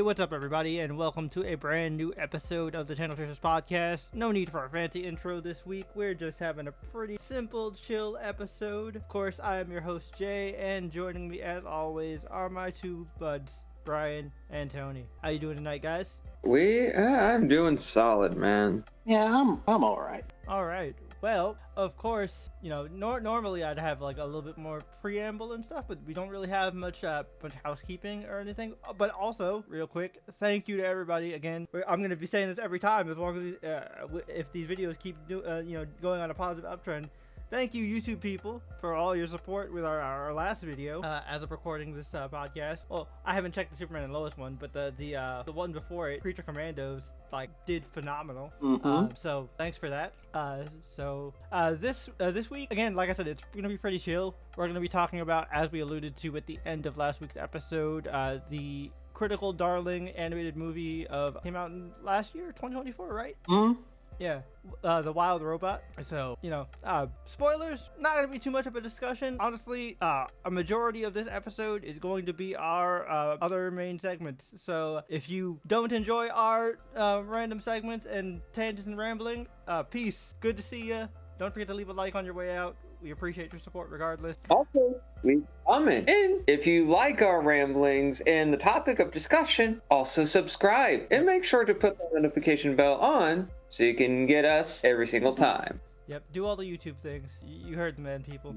what's up, everybody, and welcome to a brand new episode of the Channel Chasers Podcast. No need for a fancy intro this week. We're just having a pretty simple, chill episode. Of course, I am your host, Jay, and joining me, as always, are my two buds, Brian and Tony. How you doing tonight, guys? I'm doing solid, man. Yeah, I'm all right. All right. Well, of course, you know, normally I'd have like a little bit more preamble and stuff, but we don't really have much housekeeping or anything. But also, real quick, thank you to everybody again. I'm going to be saying this every time, as long as if these videos keep going on a positive uptrend. Thank you, YouTube people, for all your support with our last video. As of recording this podcast, well, I haven't checked the Superman and Lois one, but the one before it, Creature Commandos, did phenomenal. Mm-hmm. So thanks for that. This week, again, like I said, it's gonna be pretty chill. We're gonna be talking about, as we alluded to at the end of last week's episode, the critical darling animated movie came out in last year, 2024, right? Mm-hmm. Yeah, The Wild Robot. So, spoilers, not going to be too much of a discussion. Honestly, a majority of this episode is going to be our other main segments. So, if you don't enjoy our random segments and tangents and rambling, peace. Good to see you. Don't forget to leave a like on your way out. We appreciate your support regardless. Also, leave a comment. And if you like our ramblings and the topic of discussion, also subscribe. And make sure to put the notification bell on so you can get us every single time. Yep, do all the YouTube things. You heard the man, people.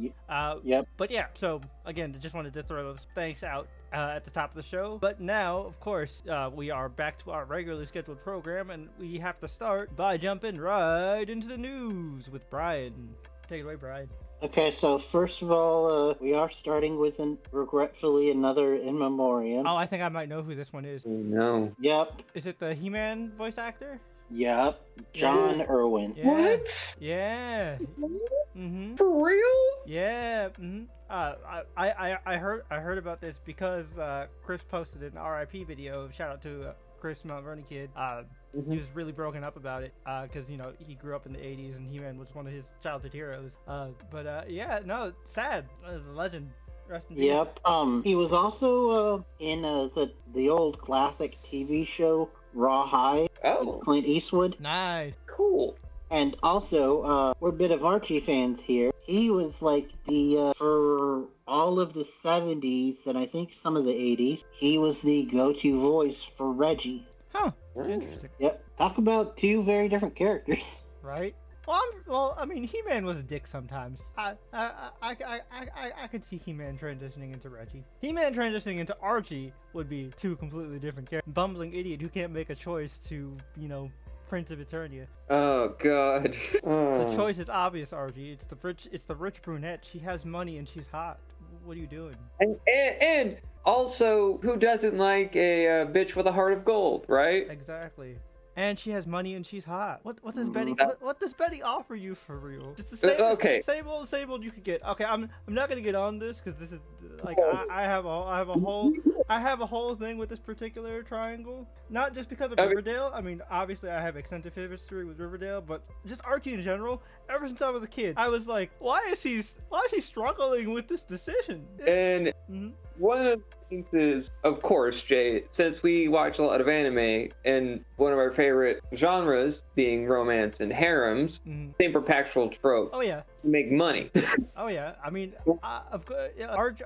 Yep. But yeah, so again, just wanted to throw those thanks out at the top of the show. But now, of course, we are back to our regularly scheduled program, and we have to start by jumping right into the news with Brian. Take it away, Brian. Okay, so first of all, we are starting with, regretfully, another In Memoriam. Oh, I think I might know who this one is. No. Yep. Is it the He-Man voice actor? Yep. John Irwin. Yeah. What? Yeah. Mm-hmm. For real? Yeah. Mm-hmm. I heard about this because Chris posted an RIP video. Shout out to Chris Mount Vernon kid. He was really broken up about it because he grew up in the 80s and He-Man was one of his childhood heroes. Sad. As a legend. Rest in peace. Yep. He was also in the old classic TV show Rawhide with Clint Eastwood. Nice. Cool. And also, we're a bit of Archie fans here. He was like for all of the 70s and I think some of the 80s, he was the go-to voice for Reggie. Huh. Interesting. Yep. Talk about two very different characters. Right? Well, I mean, He-Man was a dick sometimes. I could see He-Man transitioning into Reggie. He-Man transitioning into Archie would be two completely different characters. Bumbling idiot who can't make a choice to, Prince of Eternia. Oh, God. The choice is obvious, Archie. It's the rich brunette. She has money and she's hot. What are you doing? And also, who doesn't like a bitch with a heart of gold, right? Exactly. And she has money and she's hot. What does Betty what does Betty offer you for real? Just the same old you could get. Okay, I'm not gonna get on this because this is I have a whole thing with this particular triangle. Not just because of Riverdale. I mean, obviously I have extensive history with Riverdale, but just Archie in general. Ever since I was a kid, I was like, why is he struggling with this decision? One of the things is, of course, Jay, since we watch a lot of anime, and one of our favorite genres being romance and harems, same perpetual trope. Oh yeah. Make money. Oh yeah. I mean, of course,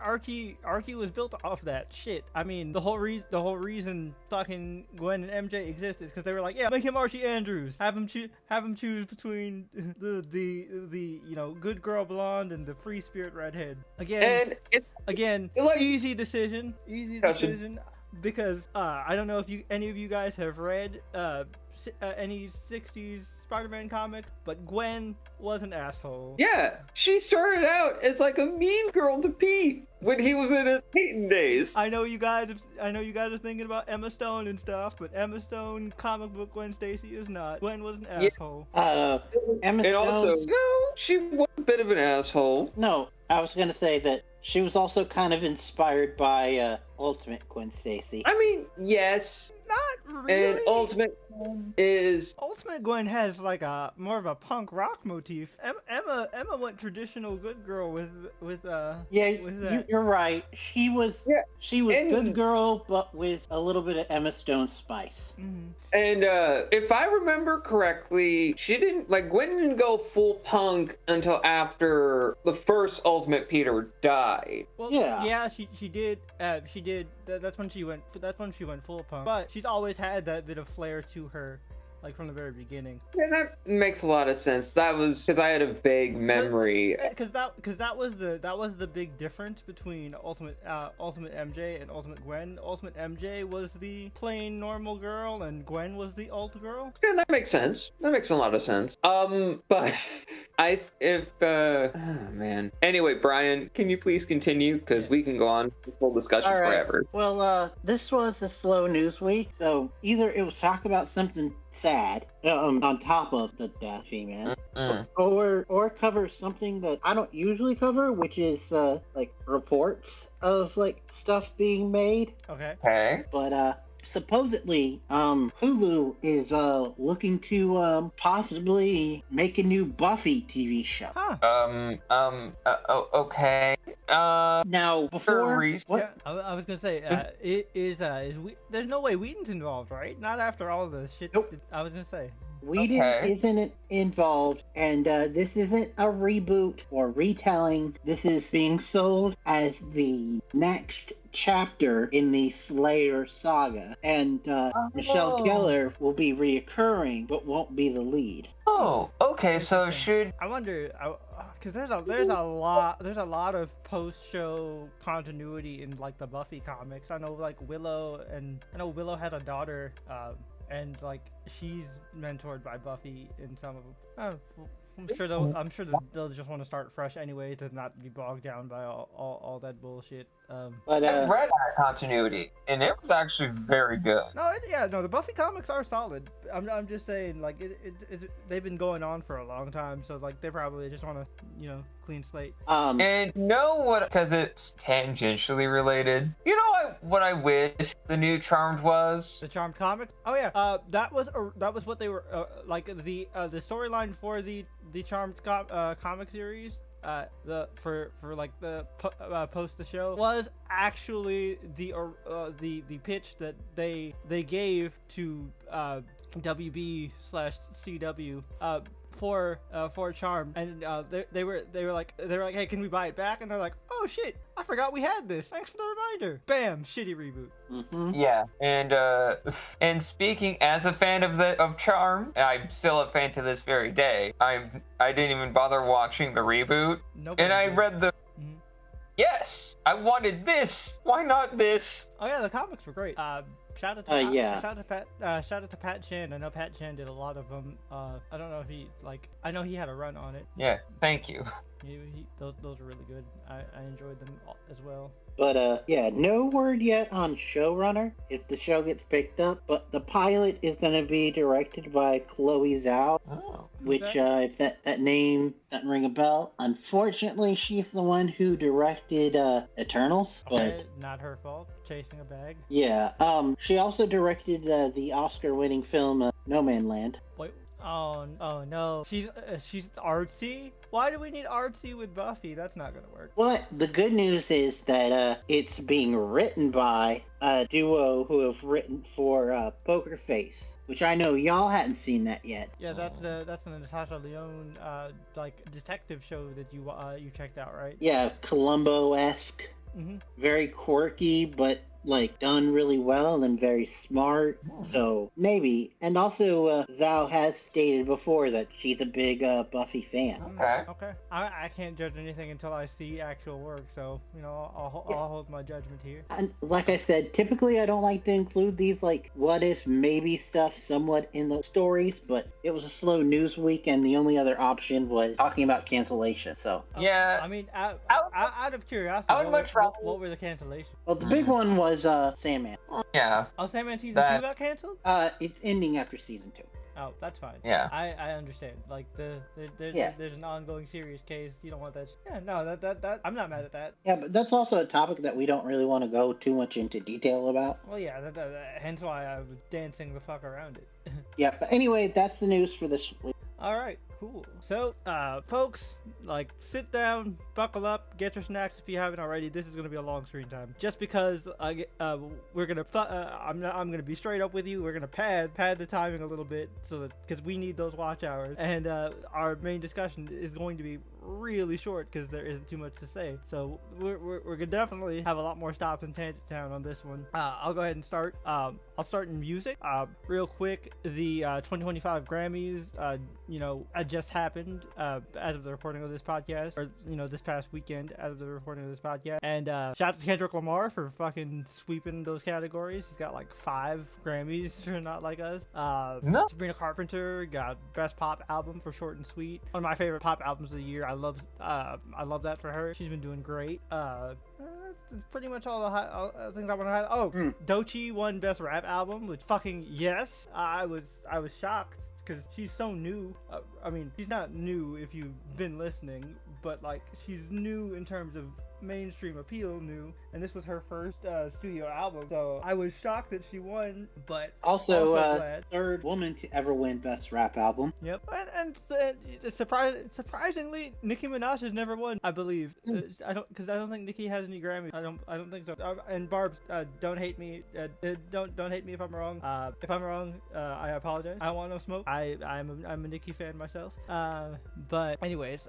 Archie was built off that shit. I mean, the whole reason fucking Gwen and MJ exist is because they were like, yeah, make him Archie Andrews. Have him choose between the good girl blonde and the free spirit redhead. Again, easy decision. Because I don't know if any of you guys have read any 60s Spider-Man comic, but Gwen was an asshole. Yeah, she started out as like a mean girl to Pete when he was in his Peyton days. I know you guys are thinking about Emma Stone and stuff, but Emma Stone comic book Gwen Stacy is not. Gwen was an asshole. Emma Stone. Also, no, she was a bit of an asshole. No, I was gonna say that she was also kind of inspired by Ultimate Gwen Stacy. I mean, yes. Not Really? And Ultimate is Ultimate Gwen has like a more of a punk rock motif. Emma went traditional good girl with Yeah, with that. you're right. She was and- good girl, but with a little bit of Emma Stone spice. Mhm. And if I remember correctly, she didn't like Gwen didn't go full punk until after the first Ultimate Peter died. Well, Yeah. she did. She did. That's when she went. That's when she went full punk. But she's always had that bit of flair to her, like from the very beginning. Yeah, that makes a lot of sense. That was because I had a vague memory. Because that was the big difference between Ultimate MJ and Ultimate Gwen. Ultimate MJ was the plain normal girl, and Gwen was the ult girl. Yeah, that makes sense. That makes a lot of sense. But oh man. Anyway, Brian, can you please continue? Because we can go on this whole discussion All right. forever. Well, this was a slow news week, so either it was talk about something sad on top of the death female, or cover something that I don't usually cover, which is like reports of like stuff being made. Okay. But supposedly, Hulu is looking to possibly make a new Buffy TV show. Huh. Okay. Now, before what? Yeah, I was gonna say, there's no way Whedon's involved, right? Not after all the shit. Nope. I was gonna say. Whedon isn't involved, and this isn't a reboot or retelling. This is being sold as the next chapter in the Slayer saga, and Michelle Gellar will be reoccurring, but won't be the lead. Oh, okay. So should I wonder? Because there's a lot of post-show continuity in like the Buffy comics. I know like Willow has a daughter. And like she's mentored by Buffy in some of them. I'm sure they'll just want to start fresh anyway to not be bogged down by all that bullshit. But I read that continuity, and it was actually very good. No, the Buffy comics are solid. I'm just saying, like they've been going on for a long time, so like they probably just want to clean slate. And because it's tangentially related. You know what I wish the new Charmed was? The Charmed comic? Oh yeah, that was what they were like the storyline for the Charmed comic series. For like the post the show was actually the pitch that they gave to WB/CW for Charm, and they were like, hey, can we buy it back? And they're like, oh shit, I forgot we had this. Thanks for the reminder. Bam, shitty reboot. Mm-hmm. Yeah, and speaking as a fan of Charm, I'm still a fan to this very day. I didn't even bother watching the reboot, and I read the. Mm-hmm. Yes, I wanted this. Why not this? Oh yeah, the comics were great. Shout out to Pat Chan. I know Pat Chan did a lot of them. I don't know if I know he had a run on it. Yeah, thank you. Those are really good. I enjoyed them as well. But yeah, no word yet on showrunner if the show gets picked up. But the pilot is going to be directed by Chloe Zhao, which if that name doesn't ring a bell, unfortunately she's the one who directed Eternals. Okay, but not her fault. Chasing a bag. Yeah. She also directed the Oscar-winning film No Man Land. Wait. Oh no. She's artsy? Why do we need artsy with Buffy? That's not gonna work. Well, the good news is that it's being written by a duo who have written for Poker Face, which I know y'all hadn't seen that yet. Yeah, that's the Natasha Lyonne like detective show that you checked out, right? Yeah, Columbo-esque. Mm-hmm. Very quirky, but like done really well and very smart. So maybe. And also Zhao has stated before that she's a big Buffy fan. Okay. I can't judge anything until I see actual work, so I'll hold my judgment here. And like I said, typically I don't like to include these like what if maybe stuff somewhat in the stories, but it was a slow news week and the only other option was talking about cancellation. So yeah, I mean, out of curiosity, what were the cancellations? Well, the big one was Sandman. Yeah. Oh, Sandman season 2 got canceled? It's ending after season 2. Oh, that's fine. Yeah. I understand. Like Yeah. there's an ongoing serious case. You don't want that. Yeah, no, that I'm not mad at that. Yeah, but that's also a topic that we don't really want to go too much into detail about. Well, yeah, hence why I was dancing the fuck around it. Yeah, but anyway, that's the news for this week. All right, cool. So, folks, like, sit down, buckle up, get your snacks if you haven't already. This is gonna be a long screen time, just because we're gonna. I'm gonna be straight up with you. We're gonna pad the timing a little bit, so that because we need those watch hours, and our main discussion is going to be really short because there isn't too much to say. So we're gonna definitely have a lot more stops in Tangent Town on this one. I'll go ahead and start. I'll start in music. Real quick, the 2025 Grammys. Just happened as of the recording of this podcast, or this past weekend as of the recording of this podcast. And shout out to Kendrick Lamar for fucking sweeping those categories. He's got like 5 Grammys for Not Like Us. No. Sabrina Carpenter got Best Pop Album for Short and Sweet. One of my favorite pop albums of the year. I love that for her. She's been doing great. That's pretty much all the things I want to highlight. Oh, Doechii won Best Rap Album, which fucking yes. I was shocked because she's so new. I mean, she's not new if you've been listening, but like she's new in terms of mainstream appeal, new, and this was her first studio album, so I was shocked that she won, but Also glad. third woman to ever win Best Rap Album. Yep, and surprisingly, Nicki Minaj has never won, I believe. I don't think Nicki has any Grammys. I don't think so. And Barb's, don't hate me. Don't hate me if I'm wrong. If I'm wrong, I apologize. I don't want no smoke. I'm a Nicki fan myself. But anyways,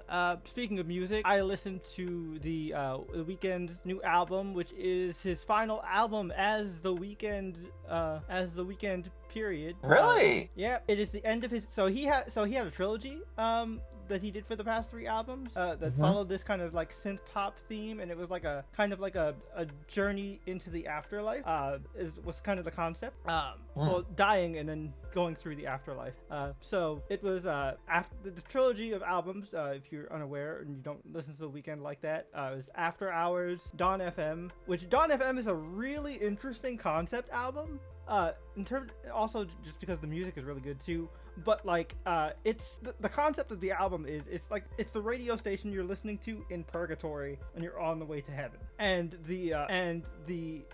speaking of music, I listened to the Weeknd's new album, which is his final album as The Weeknd, period. Really? Yeah, it is the end of his. So he had a trilogy that he did for the past 3 albums that followed this kind of like synth pop theme, and it was like a kind of like a journey into the afterlife. Was kind of the concept. Well, dying and then going through the afterlife. So it was after the trilogy of albums. If you're unaware and you don't listen to The Weeknd like that, it was After Hours, Dawn FM, which Dawn FM is a really interesting concept album. In terms, also just because the music is really good too, but like it's the concept of the album is it's the radio station you're listening to in purgatory and you're on the way to heaven, and the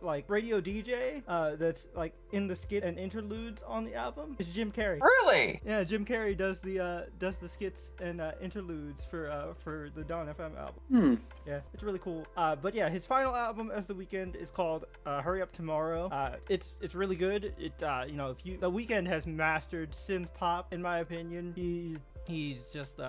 like radio DJ that's like in the skit and interludes on the album is Jim Carrey. Really? Yeah, Jim Carrey does the skits and interludes for the Dawn FM album. Yeah, it's really cool. But yeah, his final album as The Weeknd is called Hurry Up Tomorrow. It's really good. It The Weeknd has mastered synth pop, in my opinion. He's just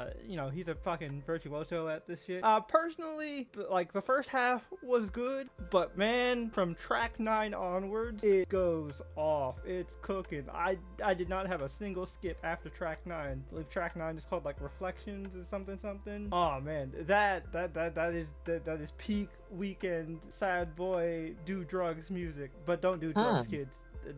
he's a fucking virtuoso at this shit. Personally, like the first half was good, but man, from track 9 onwards, it goes off. It's cooking. I did not have a single skip after track 9. I believe track 9 is called like Reflections or something. Oh man, that is peak Weeknd sad boy do drugs music. But don't do drugs, kids.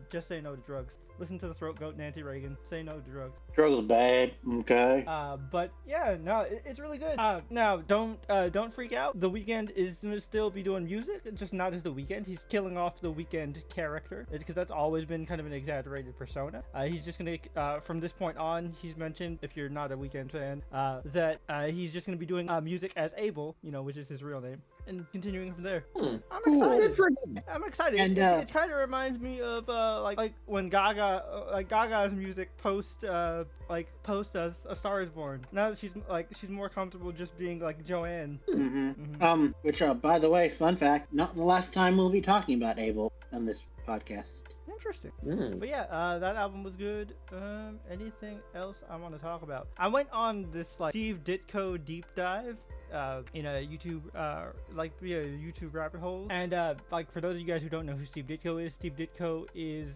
Just say no to drugs. Listen to the Throat Goat Nancy Reagan. Say no to drugs. Drugs bad. Okay. But yeah, no, it's really good. Now don't freak out. The Weeknd is gonna still be doing music, just not as The Weeknd. He's killing off the Weeknd character. It's because that's always been kind of an exaggerated persona. He's just gonna from this point on. He's mentioned, if you're not a Weeknd fan, that he's just gonna be doing music as Abel, which is his real name, and continuing from there. I'm excited. And it kind of reminds me of like when Gaga's music post A Star Is Born. Now that she's more comfortable just being like Joanne. Which by the way, fun fact, not the last time we'll be talking about Abel on this podcast. Interesting. But yeah, that album was good. Anything else I want to talk about? I went on this like Steve Ditko deep dive in a YouTube YouTube rabbit hole, and like for those of you guys who don't know who Steve Ditko is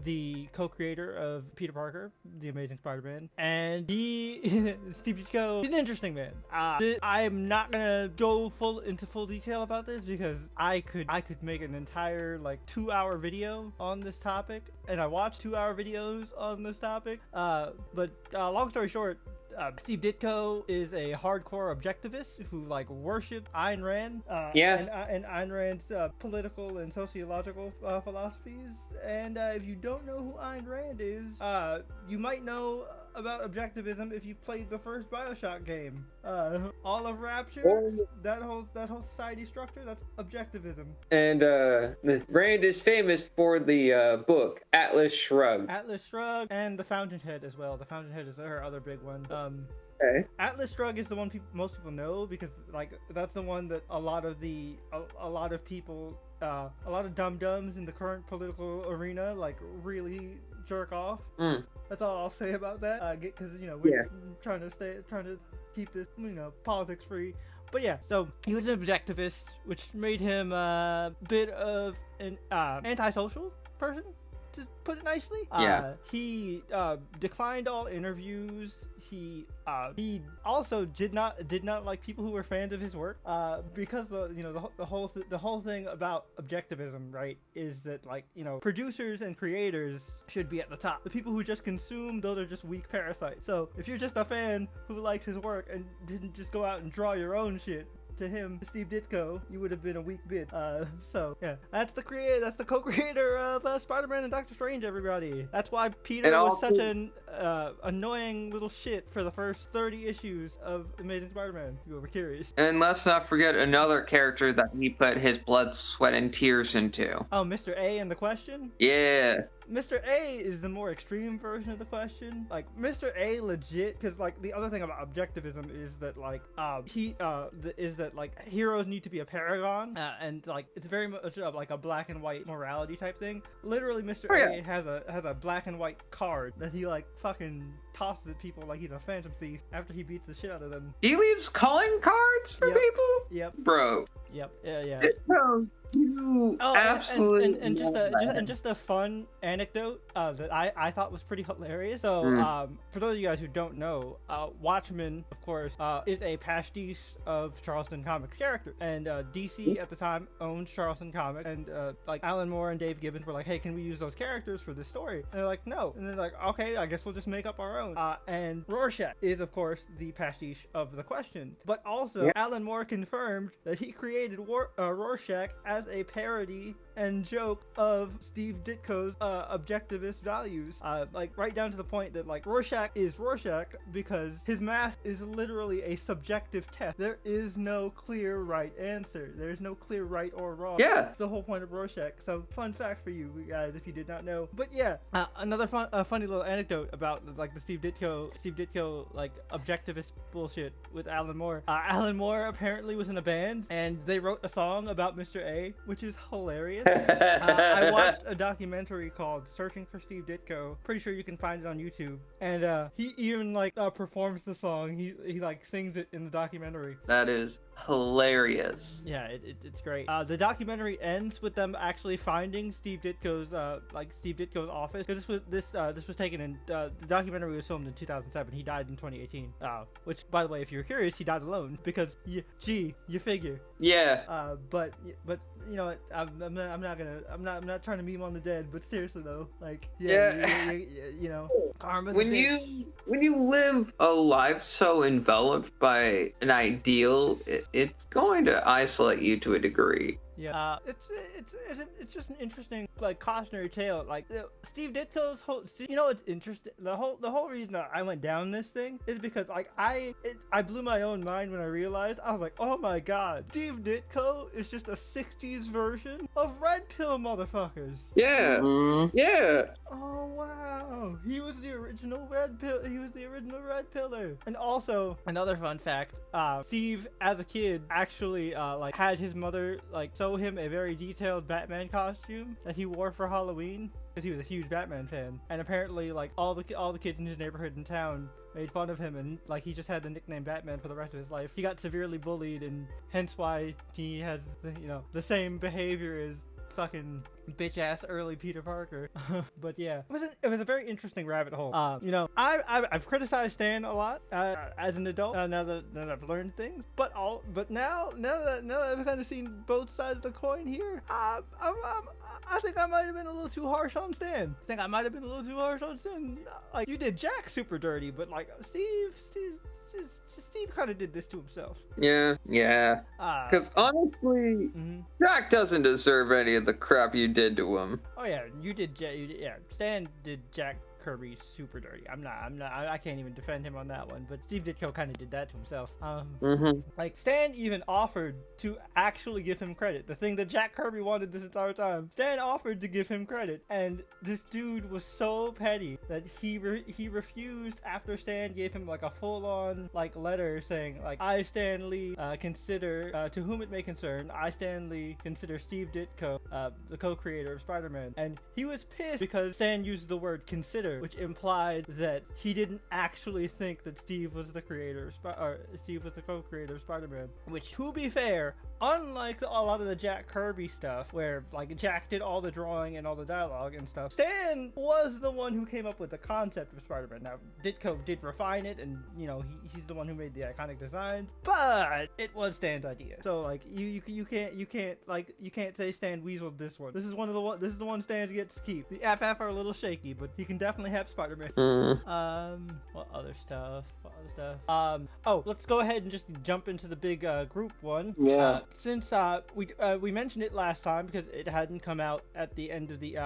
the co-creator of Peter Parker, the Amazing Spider-Man, and Steve Ditko, he's an interesting man. I'm not gonna go into full detail about this because I could make an entire like 2-hour video on this topic, and I watch 2-hour videos on this topic. But long story short, Steve Ditko is a hardcore objectivist who like worshipped Ayn Rand. And Ayn Rand's political and sociological philosophies. And if you don't know who Ayn Rand is, you might know about objectivism if you've played the first BioShock game. All of Rapture, that whole society structure, that's objectivism. And Rand is famous for the book Atlas Shrugged. Atlas Shrugged and The Fountainhead as well. The Fountainhead is her other big one. Okay. Atlas Shrugged is the one most people know because like that's the one that a lot of people, a lot of dum-dums in the current political arena like really jerk off. That's all I'll say about that. Because we're trying to keep this politics free. But yeah, so he was an objectivist, which made him a bit of an antisocial person, to put it nicely. He declined all interviews. He also did not like people who were fans of his work. Because the whole thing about objectivism, right, is that producers and creators should be at the top. The people who just consume, those are just weak parasites. So if you're just a fan who likes his work and didn't just go out and draw your own shit, to him, Steve Ditko, you would have been a weak bid. So yeah, that's the co-creator of Spider-Man and Doctor Strange. Everybody, that's why Peter was such an annoying little shit for the first 30 issues of Amazing Spider-Man. If you were curious. And let's not forget another character that he put his blood, sweat, and tears into. Oh, Mr. A in The Question? Yeah. Mr. A is the more extreme version of The Question. Like Mr. A legit, because like the other thing about objectivism is that heroes need to be a paragon, and like it's very much like a black and white morality type thing. Literally, Mr. A has a black and white card that he like fucking tosses at people like he's a phantom thief after he beats the shit out of them. He leaves calling cards for people? Yep. Bro. Yep. Yeah. No. Absolutely. And just a fun anecdote that I thought was pretty hilarious. So for those of you guys who don't know, Watchmen, of course, is a pastiche of Charleston Comics character, and DC at the time owned Charleston Comics, and like Alan Moore and Dave Gibbons were like, hey, can we use those characters for this story? And they're like, no. And they're like, okay, I guess we'll just make up our own. And Rorschach is of course the pastiche of The Question, but also Alan Moore confirmed that he created Rorschach as a parody and joke of Steve Ditko's objectivist values, like right down to the point that like Rorschach is Rorschach because his mask is literally a subjective test. There is no clear right answer. There's no clear right or wrong. Yeah, that's the whole point of Rorschach. So fun fact for you guys if you did not know. But yeah, another funny little anecdote about like the Steve Ditko like objectivist bullshit with Alan Moore. Alan Moore apparently was in a band and they wrote a song about Mr. A, which is hilarious. I watched a documentary called Searching for Steve Ditko. Pretty sure you can find it on YouTube. And he even like performs the song. He like sings it in the documentary. That is hilarious. Yeah, it's great. The documentary ends with them actually finding Steve Ditko's office, because this was taken in the documentary was filmed in 2007. He died in 2018. Which, by the way, if you're curious, he died alone because you figure. Yeah. But you know what? I'm not trying to meme on the dead, but seriously though, like you know, karma's a bitch. When you live a life so enveloped by an ideal, it's going to isolate you to a degree. Yeah, it's just an interesting like cautionary tale. Like Steve Ditko's whole, you know, it's interesting. The whole reason I went down this thing is because like I blew my own mind when I realized. I was like, oh my god, Steve Ditko is just a 60s version of Red Pill motherfuckers. Yeah, yeah. Oh wow, he was the original Red Pill. He was the original Red Pillar. And also another fun fact: Steve, as a kid, actually like had his mother like sew him a very detailed Batman costume that he wore for Halloween because he was a huge Batman fan. And apparently, like all the kids in his neighborhood and town made fun of him, and like he just had the nickname Batman for the rest of his life. He got severely bullied, and hence why he has the same behavior as fucking bitch ass early Peter Parker. But yeah, it was a very interesting rabbit hole. You know, I've criticized Stan a lot as an adult now that I've learned things, but now that I've kind of seen both sides of the coin here, I think I might have been a little too harsh on Stan. Like, you did Jack super dirty, but like Steve kind of did this to himself. Yeah. Because honestly, Jack doesn't deserve any of the crap you did to him. Oh yeah, Stan did Jack Kirby super dirty. I can't even defend him on that one, but Steve Ditko kind of did that to himself. Like, Stan even offered to actually give him credit. The thing that Jack Kirby wanted this entire time. Stan offered to give him credit, and this dude was so petty that he refused after Stan gave him like a full-on like letter saying like, I, Stan Lee, consider, to whom it may concern, I, Stan Lee, consider Steve Ditko, the co-creator of Spider-Man. And he was pissed because Stan used the word consider, which implied that he didn't actually think that Steve was the creator Steve was the co-creator of Spider-Man. Which, to be fair, unlike a lot of the Jack Kirby stuff, where like Jack did all the drawing and all the dialogue and stuff, Stan was the one who came up with the concept of Spider-Man. Now, Ditko did refine it, and you know he's the one who made the iconic designs, but it was Stan's idea. So like you can't say Stan weaseled this one. This is the one Stan gets to keep. The FF are a little shaky, but he can definitely have Spider-Man. What other stuff? Oh, let's go ahead and just jump into the big group one. Yeah. Since we mentioned it last time because it hadn't come out at the end of the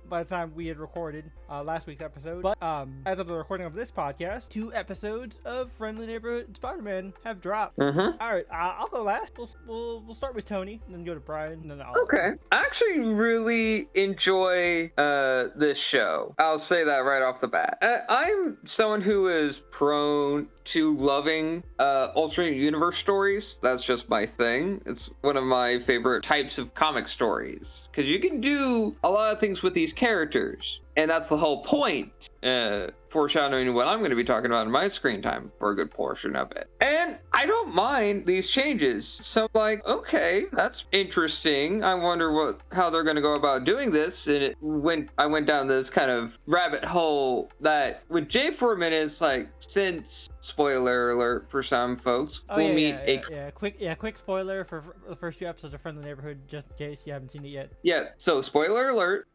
by the time we had recorded last week's episode. But as of the recording of this podcast, 2 episodes of Friendly Neighborhood Spider-Man have dropped. All right, I'll go last. We'll start with Tony, and then go to Brian, and then I'll... Okay. I actually really enjoy this show. I'll say that right off the bat. I'm someone who is prone to loving alternate universe stories. That's just my thing. It's one of my favorite types of comic stories, because you can do a lot of things with these characters, and that's the whole point. Foreshadowing what I'm going to be talking about in my screen time for a good portion of it. And I don't mind these changes. So like, okay, that's interesting. I wonder how they're going to go about doing this. And I went down this kind of rabbit hole that with Jay for a minute, it's like, since, spoiler alert for some folks, we'll meet quick spoiler for the first 2 episodes of Friendly Neighborhood, just in case you haven't seen it yet. Yeah, so spoiler alert,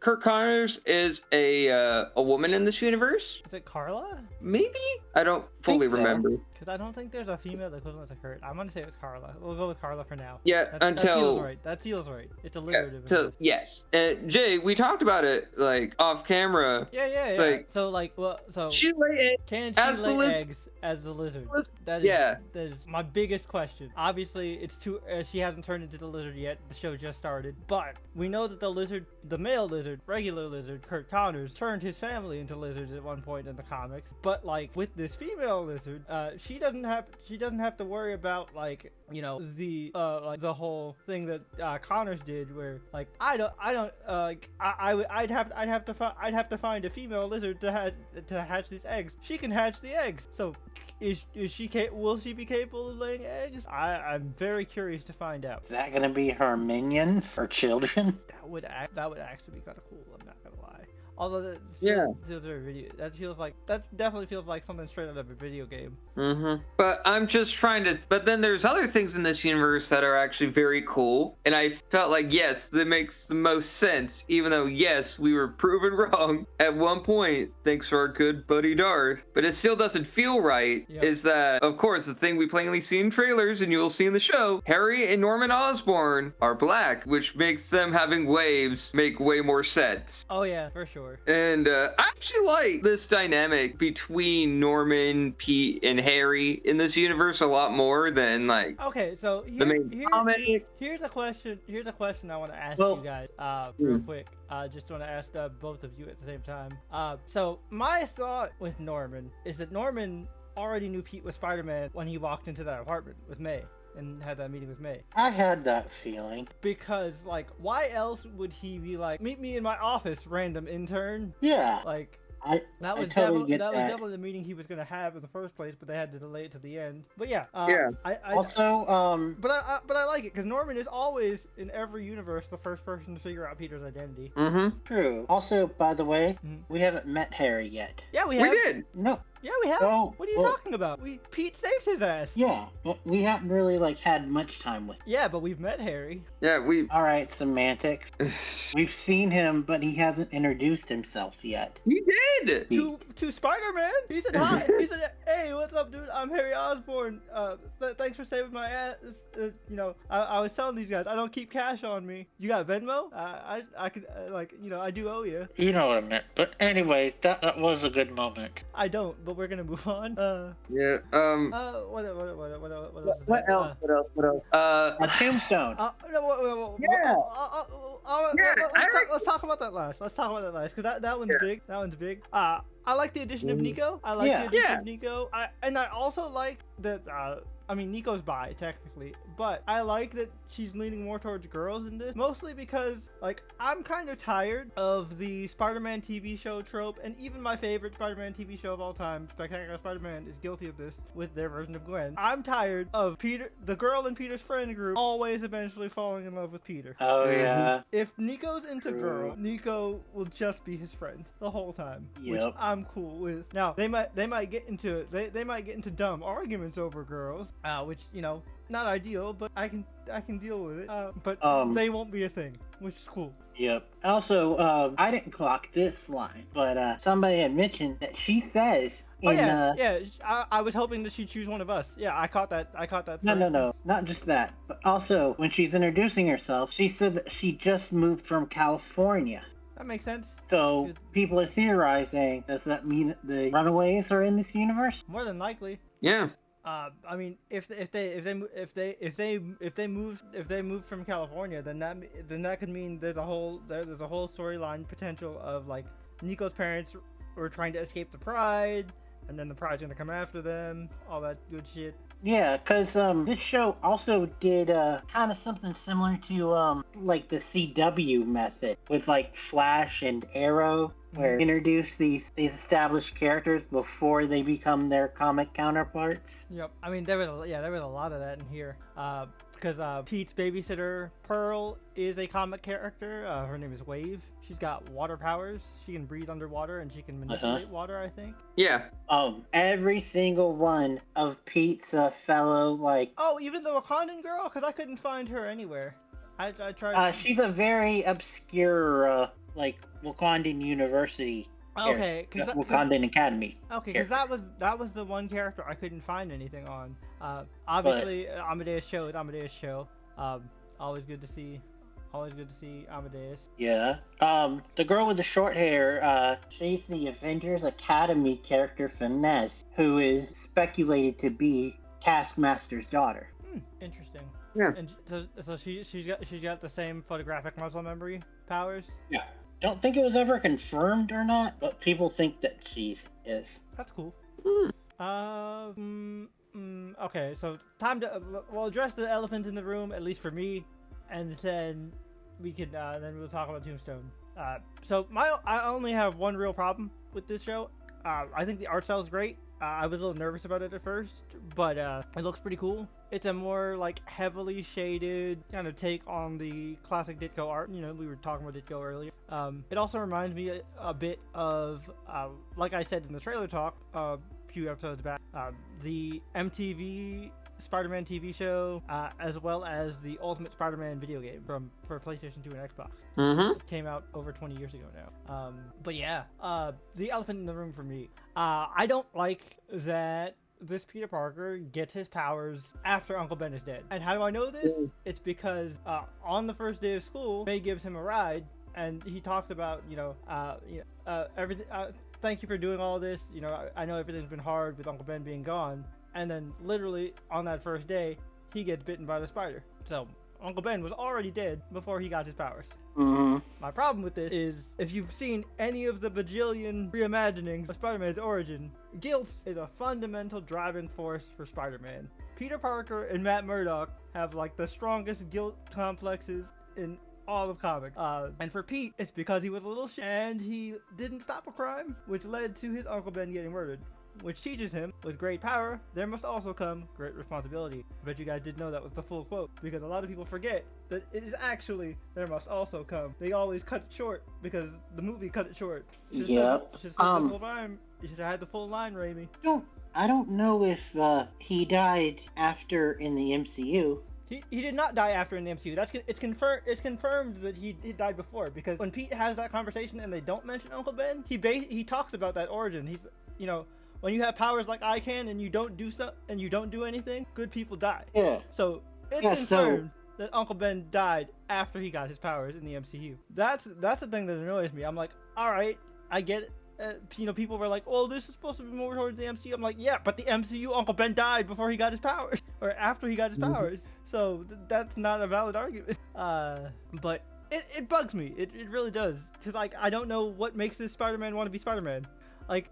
Kirk Connors is a woman in this universe. Is it Carla? Maybe? I don't fully remember. Because I don't think there's a female equivalent to Kurt. I'm going to say it's Carla. We'll go with Carla for now. Yeah, that feels right. That feels right. It's alliterative. Yeah, so, yes. Jay, we talked about it, like, off camera. Yeah. Like, so, like, she lay eggs. Can she lay eggs as the lizard? That is my biggest question. Obviously, she hasn't turned into the lizard yet. The show just started. But we know that the male lizard, regular lizard, Kurt Connors, turned his family into lizards at one point in the comics. But like with this female lizard, she doesn't have to worry about like, you know, the like the whole thing that Connors did, where like I'd have to find a female lizard to hatch these eggs. She can hatch the eggs. So will she be capable of laying eggs? I'm very curious to find out. Is that gonna be her minions or children? That would actually be kind of cool. I'm not gonna lie. Although that definitely feels like something straight out of a video game. But I'm just trying to. But then there's other things in this universe that are actually very cool, and I felt like yes, that makes the most sense. Even though yes, we were proven wrong at one point, thanks to our good buddy Darth. But it still doesn't feel right. Yep. Is that of course the thing we plainly see in trailers, and you will see in the show? Harry and Norman Osborn are black, which makes them having waves make way more sense. Oh yeah, for sure. And I actually like this dynamic between Norman, Pete, and Harry in this universe a lot more than like. Okay, so the main comic. Here's a question I want to ask you guys real quick. Just want to ask both of you at the same time. So my thought with Norman is that Norman already knew Pete was Spider-Man when he walked into that apartment with May and had that meeting with May. I had that feeling. Because, like, why else would he be like, meet me in my office, random intern? Yeah. Like, That I was totally get that was that. definitely the meeting he was gonna have in the first place, but they had to delay it to the end. But yeah, Yeah. Also, but I like it because Norman is always in every universe the first person to figure out Peter's identity. Mm-hmm. true. Also, by the way, Mhm. we haven't met Harry yet. Yeah, we We have. did. No. Yeah, we have. Oh, What are you well- talking about? Pete saved his ass. Yeah, but we haven't really like had much time with. Yeah, but we've met Harry. Yeah, we. All right, semantics. We've seen him, but he hasn't introduced himself yet. He did. To Spider-Man. He said hi. He said, "Hey, what's up, dude? I'm Harry Osborn. Thanks for saving my ass. I was telling these guys I don't keep cash on me. You got Venmo? I could I do owe you. You know what I meant. But anyway, that was a good moment. I don't, but we're gonna move on. Yeah. What else? What else? What else? A tombstone. Yeah. Let's talk about that last. Because that one's big. That one's big. I like the addition of Nico. I like the addition of Nico. I also like that. I mean, Nico's bi, technically, but I like that she's leaning more towards girls in this, mostly because, like, I'm kind of tired of the Spider-Man TV show trope, and even my favorite Spider-Man TV show of all time, Spectacular Spider-Man, is guilty of this with their version of Gwen. I'm tired of the girl in Peter's friend group, always eventually falling in love with Peter. Oh yeah. If Nico's into girl, Nico will just be his friend the whole time, which Yep. I'm cool with. Now they might get into they might get into dumb arguments over girls, which not ideal, but I can deal with it. But they won't be a thing, which is cool. Yep. Also, I didn't clock this line, but somebody had mentioned that she says Oh in yeah. I was hoping that she'd choose one of us. Yeah, I caught that. No, not just that, but also when she's introducing herself, she said that she just moved from California. That makes sense. So Good. people are theorizing, does that mean that the Runaways are in this universe? More than likely. Yeah. I mean, if they moved from California, then that could mean there's a whole storyline potential of like Nico's parents were trying to escape the Pride, and then the Pride's gonna come after them, all that good shit. Yeah, because this show also did kind of something similar to like the CW method with like Flash and Arrow, where they introduce these established characters before they become their comic counterparts. Yep. I mean, there was a lot of that in here. Because Pete's babysitter Pearl is a comic character. Her name is Wave. She's got water powers. She can breathe underwater and she can manipulate water, I think. Yeah. Every single one of Pete's fellow like. Oh, even the Wakandan girl, because I couldn't find her anywhere. I tried. She's a very obscure like Wakandan University. Okay, Wakandan Academy. Okay, because that was the one character I couldn't find anything on. Obviously, Amadeus showed Amadeus show. Always good to see Amadeus. Yeah. The girl with the short hair, she's the Avengers Academy character Finesse, who is speculated to be Taskmaster's daughter. Interesting. Yeah. And so she's got the same photographic muscle memory powers. Yeah. Don't think it was ever confirmed or not, but people think that she is. That's cool. Okay, so time to we'll address the elephant in the room, at least for me, and then we can then we'll talk about Tombstone. So I only have one real problem with this show. I think the art style is great. I was a little nervous about it at first, but it looks pretty cool. It's a more like heavily shaded kind of take on the classic Ditko art. We were talking about Ditko earlier. It also reminds me a bit of, like I said in the trailer talk a few episodes back, the MTV Spider-Man TV show, as well as the Ultimate Spider-Man video game for PlayStation 2 and Xbox. Mm-hmm. It came out over 20 years ago now. But yeah, the elephant in the room for me. I don't like that this Peter Parker gets his powers after Uncle Ben is dead. And how do I know this? It's because on the first day of school, May gives him a ride, and he talks about, everything. Thank you for doing all this. I know everything's been hard with Uncle Ben being gone. And then literally on that first day, he gets bitten by the spider. So Uncle Ben was already dead before he got his powers. Mm-hmm. My problem with this is, if you've seen any of the bajillion reimaginings of Spider-Man's origin, guilt is a fundamental driving force for Spider-Man. Peter Parker and Matt Murdock have like the strongest guilt complexes in all of comics. And for Pete, it's because he was a little shit and he didn't stop a crime, which led to his Uncle Ben getting murdered. Which teaches him, with great power, there must also come great responsibility. I bet you guys didn't know that was the full quote, because a lot of people forget that it is actually, there must also come. They always cut it short, because the movie cut it short. Yep. Should have the full line. You should have had the full line, Raimi. I don't know if he died after in the MCU. He did not die after in the MCU. It's confirmed that he died before, because when Pete has that conversation and they don't mention Uncle Ben, he talks about that origin. He's, you know, when you have powers like I can and you don't do stuff and you don't do anything, good people die. Yeah. So it's confirmed that Uncle Ben died after he got his powers in the MCU. That's the thing that annoys me. I'm like, all right, I get it. You know, people were like, "Oh, this is supposed to be more towards the MCU." I'm like, "Yeah, but the MCU Uncle Ben died before he got his powers, or after he got his powers." So that's not a valid argument. But it bugs me. It really does, because like I don't know what makes this Spider-Man want to be Spider-Man. Like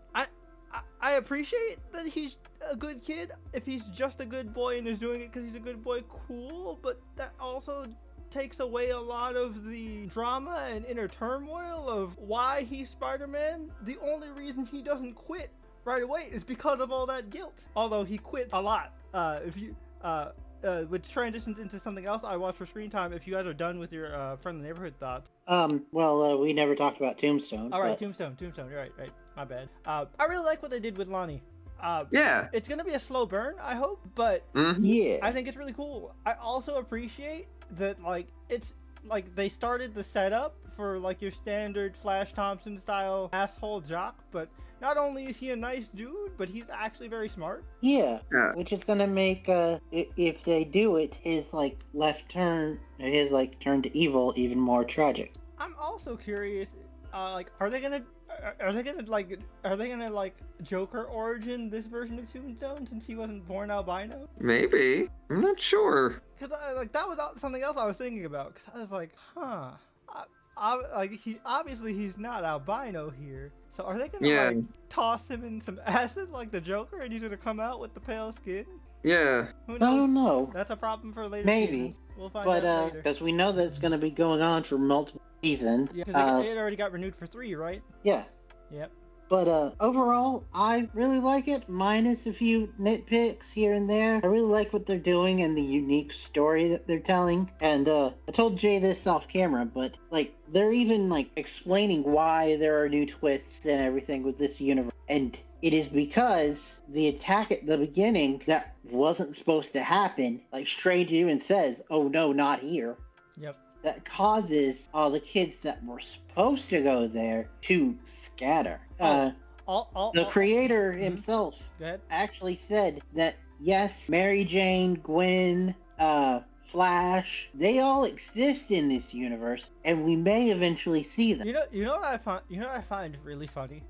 I appreciate that he's a good kid. If he's just a good boy and is doing it because he's a good boy, cool. But that also takes away a lot of the drama and inner turmoil of why he's Spider-Man. The only reason he doesn't quit right away is because of all that guilt. Although he quit a lot. Which transitions into something else I watched for screen time. If you guys are done with your friendly neighborhood thoughts. We never talked about Tombstone. All right, Tombstone. You're right. My bad. I really like what they did with Lonnie. Yeah. It's gonna be a slow burn, I hope, but yeah, I think it's really cool. I also appreciate that, like, it's like they started the setup for like your standard Flash Thompson style asshole jock, but not only is he a nice dude, but he's actually very smart. Yeah. Which is gonna make if they do it, his turn to evil even more tragic. I'm also curious, are they gonna Joker origin this version of Tombstone since he wasn't born albino? Maybe. I'm not sure. Because that was something else I was thinking about. Because I was like, he's not albino here. So are they gonna toss him in some acid like the Joker, and he's gonna come out with the pale skin? Yeah. Who knows? I don't know. That's a problem for later. Maybe. Seasons. We'll find out later. Because we know that it's gonna be going on for multiple seasons. Yeah, because it already got renewed for 3, right? Yeah. Yep. But overall, I really like it, minus a few nitpicks here and there. I really like what they're doing and the unique story that they're telling. And I told Jay this off camera, but they're even explaining why there are new twists and everything with this universe. And it is because the attack at the beginning that wasn't supposed to happen, Strange even says, "Oh no, not here." Yep. That causes all the kids that were supposed to go there to scatter. The creator himself actually said that yes, Mary Jane, Gwen, Flash, they all exist in this universe, and we may eventually see them. You know what I find really funny?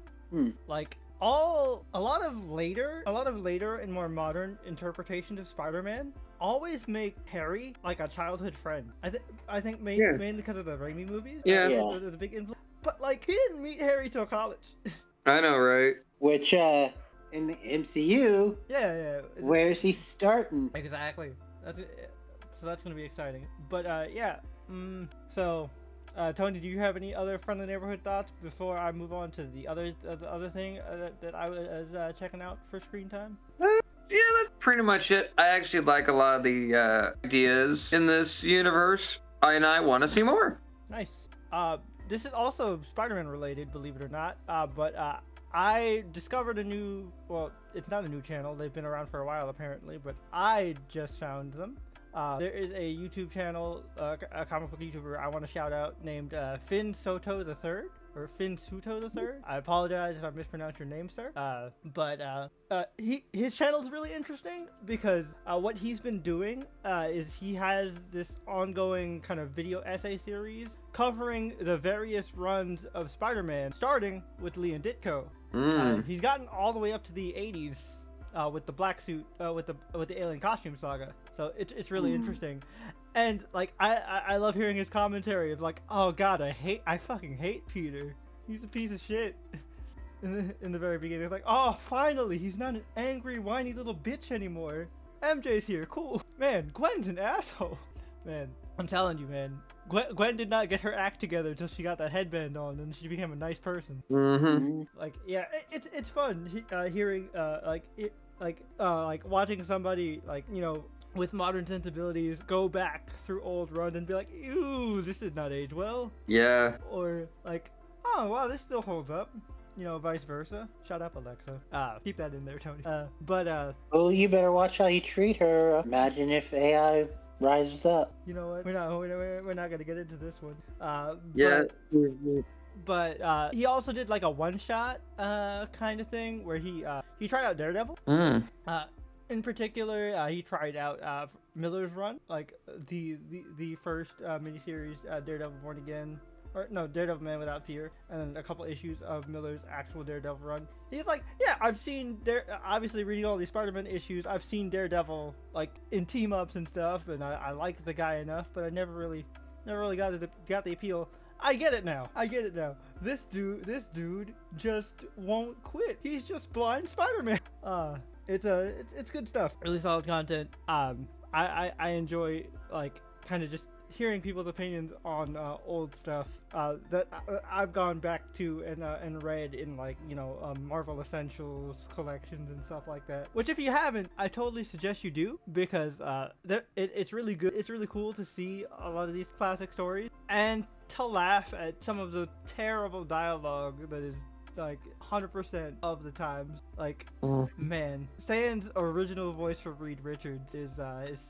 A lot of later and more modern interpretations of Spider-Man always make Harry like a childhood friend. I think mainly because of the Raimi movies. Yeah. There's a big influence. But he didn't meet Harry till college. I know, right? Which in the MCU, yeah. Where's he starting? Exactly. That's gonna be exciting. But So, Tony, do you have any other friendly neighborhood thoughts before I move on to the other thing that I was checking out for screen time? Yeah, that's pretty much it. I actually like a lot of the ideas in this universe, and I want to see more. Nice. This is also Spider-Man related, believe it or not. But I discovered it's not a new channel. They've been around for a while apparently, but I just found them. There is a YouTube channel, a comic book YouTuber I want to shout out named Finn Soto III, or Finn Suto III. I apologize if I mispronounced your name, sir. But his channel is really interesting because what he's been doing is he has this ongoing kind of video essay series covering the various runs of Spider-Man, starting with Leon Ditko. He's gotten all the way up to the 80s. With the black suit, with the alien costume saga, so it's really interesting, and I love hearing his commentary of oh god, I fucking hate Peter. He's a piece of shit. In the very beginning, it's oh finally he's not an angry whiny little bitch anymore. MJ's here, cool. Man, Gwen's an asshole. Man, I'm telling you, man. Gwen did not get her act together until she got that headband on, and she became a nice person. Mm-hmm. Like, yeah, it's fun hearing like watching somebody like, you know, with modern sensibilities go back through old runs and be like, ew, this did not age well. Yeah. Or like, oh wow, this still holds up. You know, vice versa. Shut up, Alexa. Keep that in there, Tony. Oh, you better watch how you treat her. Imagine if AI rises up. You know what? We're not gonna get into this one. Yeah. But he also did like a one-shot kind of thing where he tried out Daredevil. In particular, he tried out Miller's Run, like the first miniseries, Daredevil Born Again. Or no, Daredevil Man Without Fear, and then a couple issues of Miller's actual Daredevil run. He's like, yeah, I've seen obviously reading all these Spider-Man issues, I've seen Daredevil like in team-ups and stuff, and I like the guy enough, but I never really got the appeal. I get it now. This dude just won't quit. He's just blind Spider-Man. It's good stuff. Really solid content. I enjoy like kind of just hearing people's opinions on old stuff that I've gone back to and read in, like, you know, Marvel Essentials collections and stuff like that. Which, if you haven't, I totally suggest you do, because it's really good. It's really cool to see a lot of these classic stories and to laugh at some of the terrible dialogue that is like 100% of the times. Like, man, Stan's original voice for Reed Richards is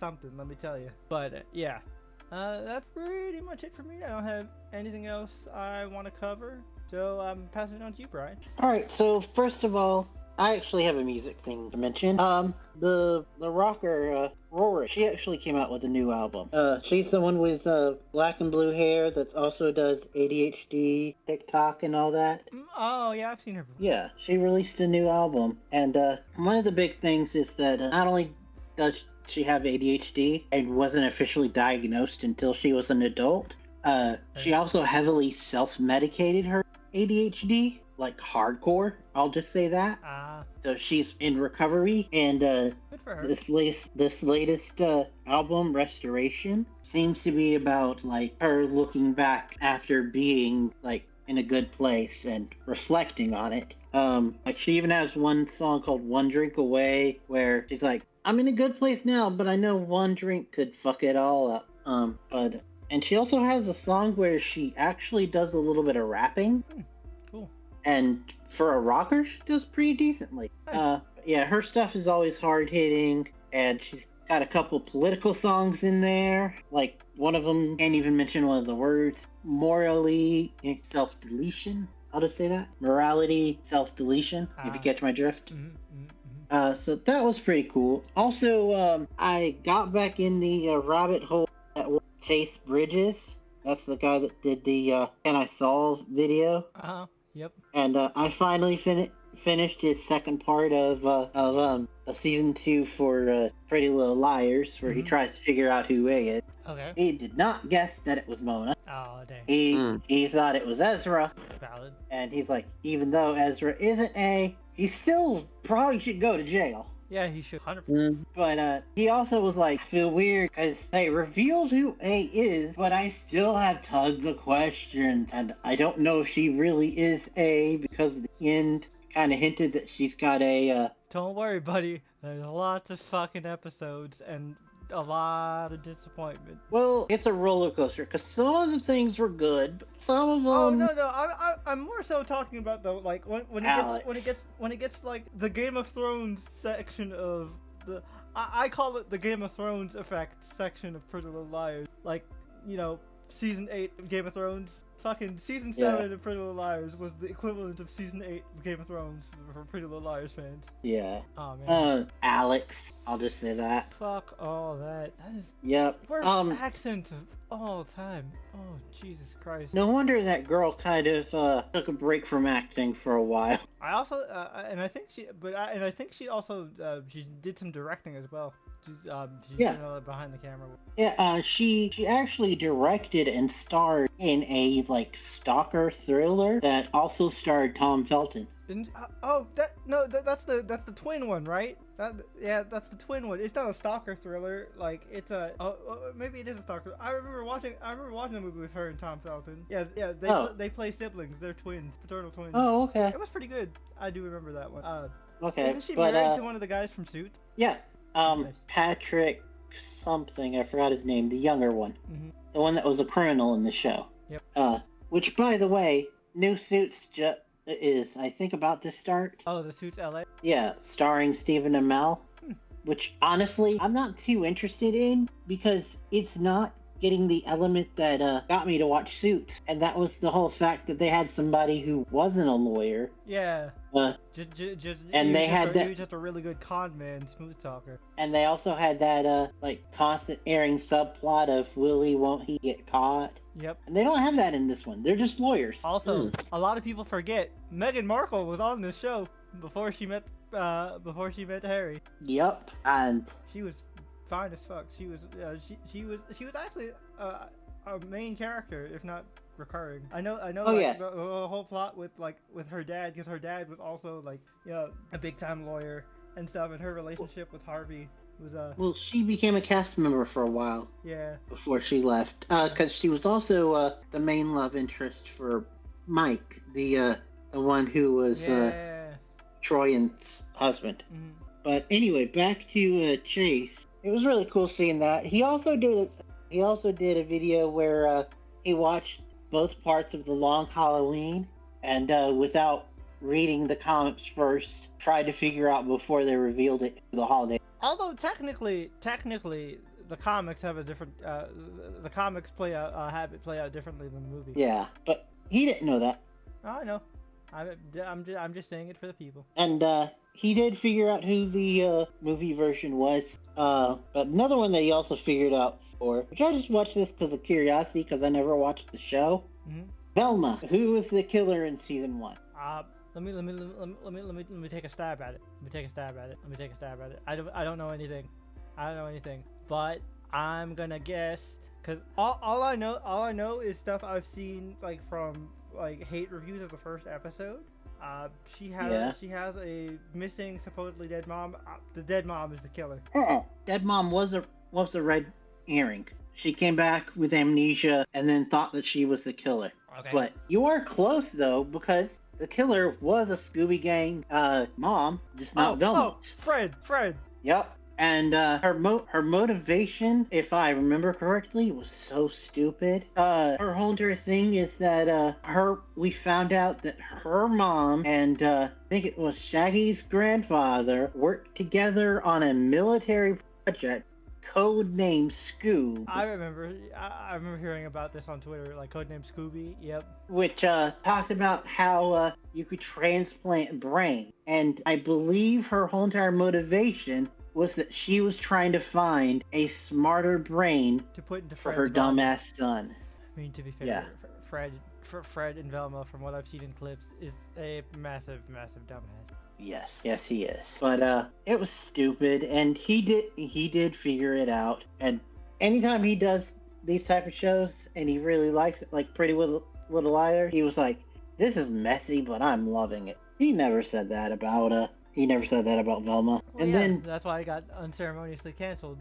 something, let me tell you. But yeah. That's pretty much it for me. I don't have anything else I want to cover, so I'm passing it on to you, Brian. Alright, so first of all, I actually have a music thing to mention. The rocker, Rory, she actually came out with a new album. She's the one with black and blue hair that also does ADHD, TikTok, and all that. Oh, yeah, I've seen her before. Yeah, she released a new album, and one of the big things is that not only does she have ADHD and wasn't officially diagnosed until she was an adult. She also heavily self-medicated her ADHD, like hardcore. I'll just say that. So she's in recovery, and good for her. this latest album, Restoration, seems to be about like her looking back after being like in a good place and reflecting on it. Like she even has one song called One Drink Away where she's like, I'm in a good place now, but I know one drink could fuck it all up. And she also has a song where she actually does a little bit of rapping. Cool. And for a rocker, she does pretty decently. Nice. Yeah, her stuff is always hard-hitting, and she's got a couple political songs in there. Like, one of them, can't even mention one of the words. Morally self-deletion. How to say that? Morality self-deletion, if you catch my drift. So that was pretty cool. Also, I got back in the rabbit hole that was Chase Bridges. That's the guy that did the Can I Solve video. Yep. And I finally finished his second part of a season 2 for Pretty Little Liars, where he tries to figure out who A is. Okay. He did not guess that it was Mona. Oh, dang. He thought it was Ezra. Valid. And he's like, even though Ezra isn't A, he still probably should go to jail. Yeah, he should. 100%. But he also was like, I feel weird because they revealed who A is, but I still have tons of questions. And I don't know if she really is A, because the end kind of hinted that she's got a... Don't worry, buddy. There's lots of fucking episodes and a lot of disappointment. Well, it's a roller coaster, because some of the things were good, but some of them... Oh, no, I'm more so talking about, though, like, when it gets like the Game of Thrones section of the... I call it the Game of Thrones effect section of Pretty Little Liars. Like, you know, season 8 of Game of Thrones. Fucking season 7 of Pretty Little Liars was the equivalent of season 8 of Game of Thrones for Pretty Little Liars fans. Yeah. Oh, man. Alex. I'll just say that. Fuck all that. That is Yep. worst accent of all time. Oh, Jesus Christ. No wonder that girl kind of took a break from acting for a while. I also, and I think she also she did some directing as well. She's doing all that behind the camera. Yeah, she actually directed and starred in a like stalker thriller that also starred Tom Felton. That's the twin one, right? That's the twin one. It's not a stalker thriller. Like it's a maybe it is a stalker. I remember watching the movie with her and Tom Felton. Yeah. They play siblings. They're twins, paternal twins. Oh, okay. It was pretty good. I do remember that one. Okay. Isn't she married to one of the guys from Suits? Yeah. Nice. Patrick something. I forgot his name. The younger one. Mm-hmm. The one that was a criminal in the show. Yep. Which, by the way, new Suits is, I think, about to start. Oh, the Suits LA? Yeah, starring Stephen Amell. Which, honestly, I'm not too interested in because it's not getting the element that got me to watch Suits. And that was the whole fact that they had somebody who wasn't a lawyer. Yeah. And they had that. He was just a really good con man, smooth talker. And they also had that, constant airing subplot of will he, won't he get caught? Yep. And they don't have that in this one. They're just lawyers. Also, a lot of people forget Meghan Markle was on this show before she met Harry. Yep. And She was fine as fuck. She was actually a main character, if not recurring. I know. Oh, like, yeah. the whole plot with her dad, because her dad was also like a big time lawyer and stuff, and her relationship with Harvey was well, she became a cast member for a while yeah. before she left. Because she was also the main love interest for Mike, the one who was Troyan's husband. Mm-hmm. But anyway, back to Chase. It was really cool seeing that. He also did a video where he watched both parts of The Long Halloween and without reading the comics first, tried to figure out before they revealed it for the holiday. Although technically, the comics have a different. The comics have it play out differently than the movie. Yeah, but he didn't know that. Oh, I know. I'm just saying it for the people. And he did figure out who the movie version was. But another one that he also figured out for, which I just watched this because of curiosity, because I never watched the show. Mm-hmm. Velma, who was the killer in season 1? Let me take a stab at it. I don't know anything. But I'm gonna guess, cause all I know is stuff I've seen like from like hate reviews of the first episode. She has a missing, supposedly dead mom. The dead mom is the killer. Dead mom was a red herring. She came back with amnesia and then thought that she was the killer. Okay. But you are close though, because the killer was a Scooby Gang mom, just not Velma. Oh, Fred. Yep. And her motivation, if I remember correctly, was so stupid. Her whole entire thing is that we found out that her mom and I think it was Shaggy's grandfather worked together on a military project codenamed Scoob. I remember hearing about this on Twitter, like codename Scooby. Yep. Which talked about how you could transplant brain, and I believe her whole entire motivation was that she was trying to find a smarter brain to put into for her dumbass son. I mean, to be fair, Yeah. Fred and Velma, from what I've seen in clips, is a massive dumbass. Yes, he is. But it was stupid, and he did figure it out. And anytime he does these type of shows, and he really likes it, like Pretty Little Liars, he was like, "This is messy, but I'm loving it." He never said that about Velma. Well, and yeah, then that's why I got unceremoniously canceled.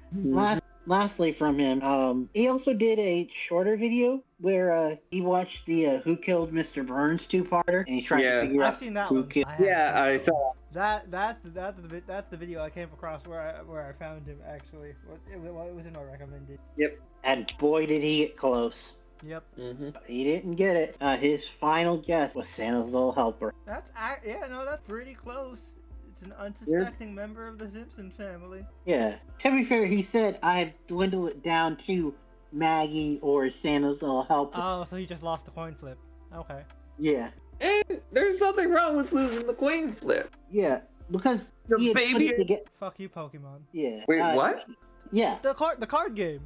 lastly from him, he also did a shorter video where he watched the Who Killed Mr. Burns 2-parter, and he tried to figure out I've seen that who one. killed. I saw. That's the video I came across where I found him actually. It was in my recommended. Yep. And boy, did he get close. Yep. Mm-hmm. But he didn't get it. His final guess was Santa's Little Helper. That's pretty close. It's an unsuspecting member of the Simpson family. Yeah. To be fair, he said I'd dwindle it down to Maggie or Santa's Little Helper. Oh, so he just lost the coin flip. Okay. Yeah. And there's nothing wrong with losing the coin flip. Yeah. Because The he had baby- put it together. Fuck you, Pokemon. Yeah. Wait, what? Yeah. The card game.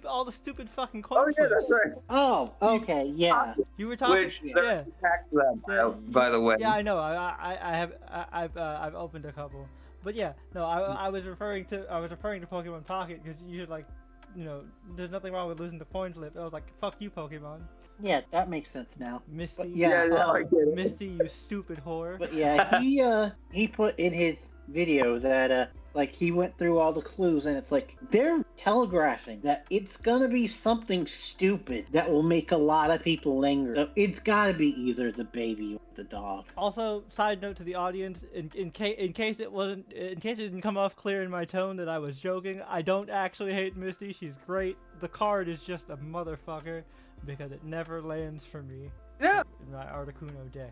All the stupid fucking coin Oh yeah, flips. that's right. Oh, okay. Yeah. You were talking. Which yeah. tax that by the way. Yeah, I know. I've opened a couple, but yeah, no, I was referring to Pokemon Pocket because you should like there's nothing wrong with losing to coin flip. I was like, fuck you, Pokemon. Yeah, that makes sense now. Misty. But yeah, I get it. Misty, you stupid whore. But yeah, he put in his video that like he went through all the clues, and it's like they're telegraphing that it's gonna be something stupid that will make a lot of people linger. So it's gotta be either the baby or the dog. Also, side note to the audience, in case it didn't come off clear in my tone that I was joking, I don't actually hate Misty. She's great. The card is just a motherfucker because it never lands for me. Yeah. In my Articuno deck,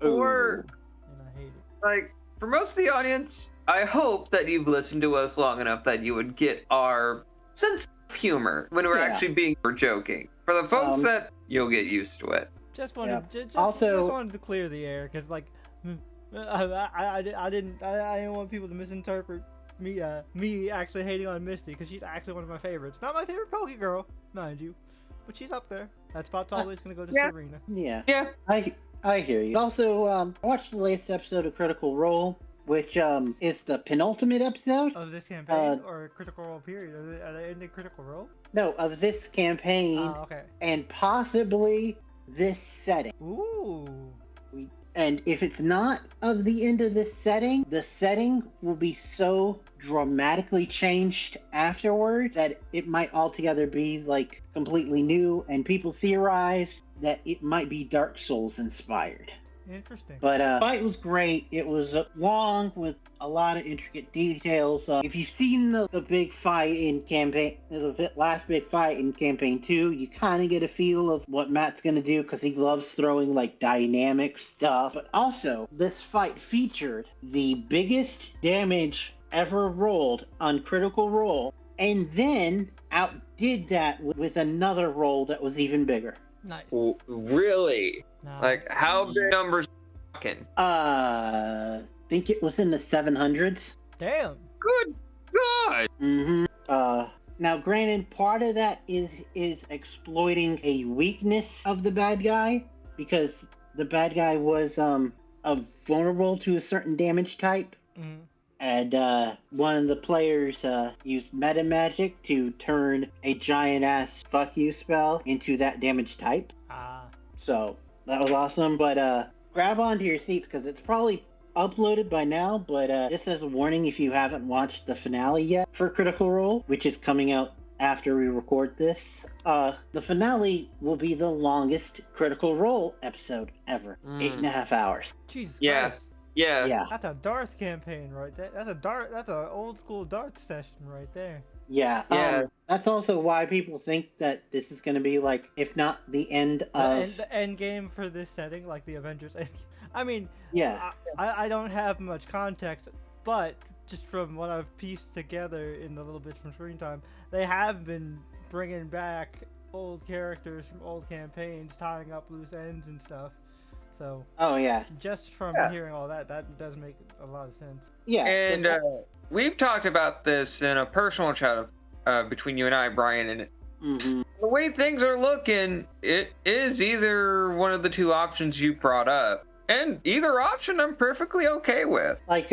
Or and I hate it. like for most of the audience, I hope that you've listened to us long enough that you would get our sense of humor when we're actually being joking. For the folks that you'll get used to it. Just wanted, just wanted to clear the air because like, I didn't want people to misinterpret me actually hating on Misty because she's actually one of my favorites. Not my favorite Poke Girl, mind you, but she's up there. That spot's always gonna go to Serena. Yeah. I hear you. Also, I watched the latest episode of Critical Role, which is the penultimate episode of this campaign or Critical Role period. Are they ending Critical Role? No, of this campaign. Okay. And possibly this setting. Ooh. And if it's not of the end of this setting, the setting will be so dramatically changed afterward that it might altogether be like completely new, and people theorize that it might be Dark Souls inspired. Interesting. But fight was great. It was long with a lot of intricate details. If you've seen the big fight in campaign, the last big fight in campaign 2, you kind of get a feel of what Matt's gonna do because he loves throwing like dynamic stuff. But also, this fight featured the biggest damage ever rolled on Critical Role, and then outdid that with another roll that was even bigger. Nice. Really? No. Like, how big numbers are we talking? Think it was in the 700s. Damn. Good God! Mm-hmm. Now granted, part of that is exploiting a weakness of the bad guy, because the bad guy was vulnerable to a certain damage type. Mm-hmm. And one of the players used meta magic to turn a giant ass fuck you spell into that damage type. So that was awesome. But grab onto your seats because it's probably uploaded by now. But just as a warning, if you haven't watched the finale yet for Critical Role, which is coming out after we record this, the finale will be the longest Critical Role episode ever. 8.5 hours. Jesus Christ. Yeah. That's a Darth campaign right there. That's an old school Darth session right there. Yeah. That's also why people think that this is going to be like, if not the end of the end game for this setting, like the Avengers. I mean, yeah. I don't have much context, but just from what I've pieced together in the little bit from screen time, they have been bringing back old characters from old campaigns, tying up loose ends and stuff. So, just from hearing all that does make a lot of sense. Yeah. And we've talked about this in a personal chat between you and I, Brian, and the way things are looking, it is either one of the two options you brought up. And either option I'm perfectly okay with. Like,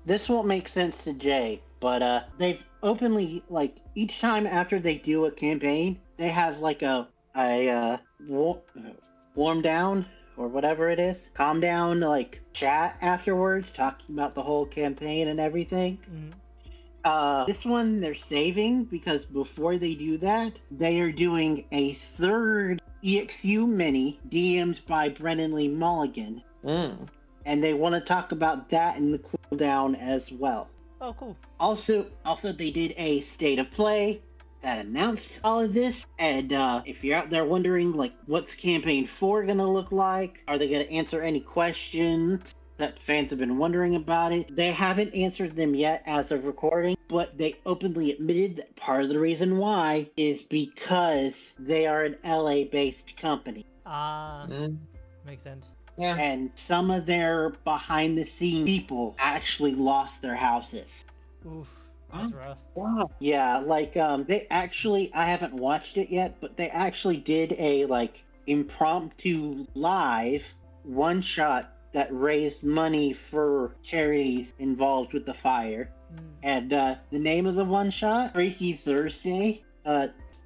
this won't make sense to Jay, but they've openly, like, each time after they do a campaign, they have like a warm down, or whatever it is, calm down, like, chat afterwards, talking about the whole campaign and everything. This one they're saving, because before they do that, they are doing a third EXU mini DM'd by Brennan Lee Mulligan. And they want to talk about that in the cooldown as well. Oh, cool. Also, they did a state of play that announced all of this, and if you're out there wondering, like, what's campaign 4 gonna look like, are they gonna answer any questions that fans have been wondering about it, they haven't answered them yet as of recording, but they openly admitted that part of the reason why is because they are an LA-based company. Makes sense. Yeah. And some of their behind-the-scenes people actually lost their houses. Oof. That's rough. Wow. Yeah, like, they actually, I haven't watched it yet, but they actually did a, like, impromptu live one-shot that raised money for charities involved with the fire. And the name of the one-shot, Freaky Thursday,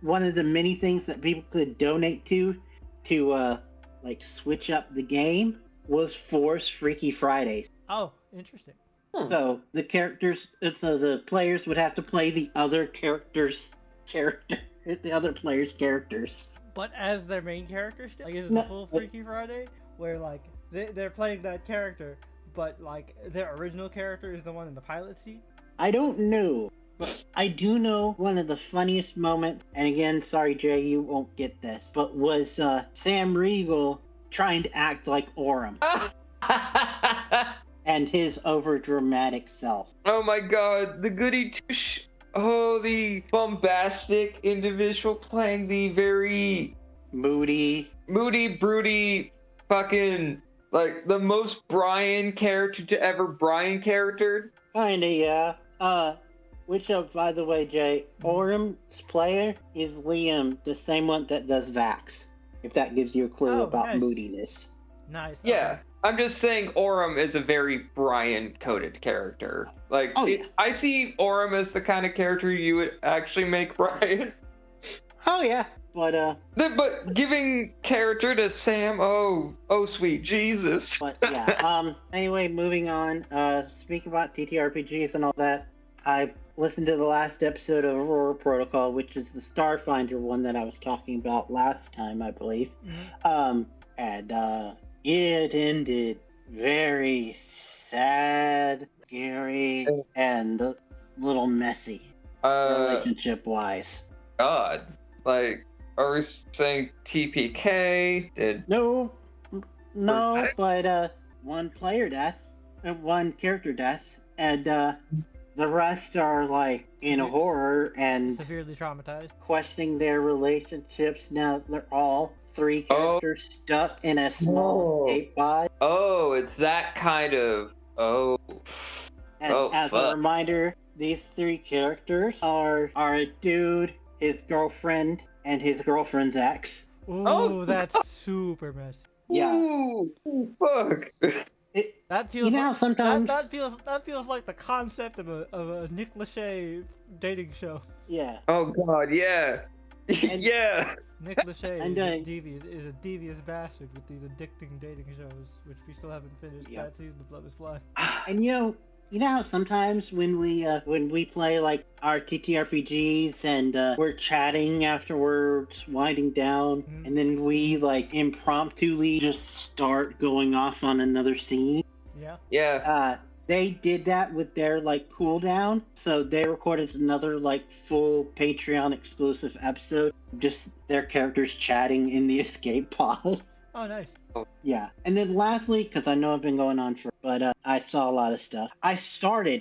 one of the many things that people could donate to like switch up the game was Force Freaky Fridays. Oh, interesting. So the players would have to play the other players' characters. But as their main character still? Like, is it No, the full Freaky Friday? Where, like, they're playing that character, but, like, their original character is the one in the pilot seat? I don't know, but I do know one of the funniest moments, and again, sorry Jay, you won't get this, but was Sam Riegel trying to act like Orem and his overdramatic self. Oh my god, the goody two oh, the bombastic individual playing the very moody, broody, fucking, like, the most Brian character to ever Brian character. Kinda, yeah. Which, by the way, Jay, Orem's player is Liam, the same one that does Vax, if that gives you a clue about nice. moodiness. Nice. Yeah. Okay. I'm just saying Orem is a very Brian-coded character. Like, yeah. I see Orem as the kind of character you would actually make Brian. Oh, yeah. But giving character to Sam, oh sweet Jesus. But yeah, anyway, moving on. Speaking about TTRPGs and all that, I listened to the last episode of Aurora Protocol, which is the Starfinder one that I was talking about last time, I believe. Mm-hmm. And it ended very sad, scary, and a little messy, relationship-wise. God. Like, are we saying TPK? No, but one player death, one character death, and the rest are like in horror and severely traumatized, questioning their relationships. Now they're all three characters stuck in a small escape pod. Oh, it's that kind of. And as a reminder, these three characters are a dude, his girlfriend, and his girlfriend's ex. Ooh, that's super messy. Yeah. Ooh, fuck. That feels sometimes that feels like the concept of a Nick Lachey dating show. Yeah. Oh god, yeah. Yeah. Nick Lachey is a devious bastard with these addicting dating shows, which we still haven't finished. That season of Love Is Blind. And you know how sometimes when we play like our TTRPGs and we're chatting afterwards, winding down, and then we like impromptu just start going off on another scene. Yeah. Yeah. They did that with their like cooldown, so they recorded another like full Patreon exclusive episode, just their characters chatting in the escape pod. Oh, nice. Yeah, and then lastly, because I know I've been going on but I saw a lot of stuff. I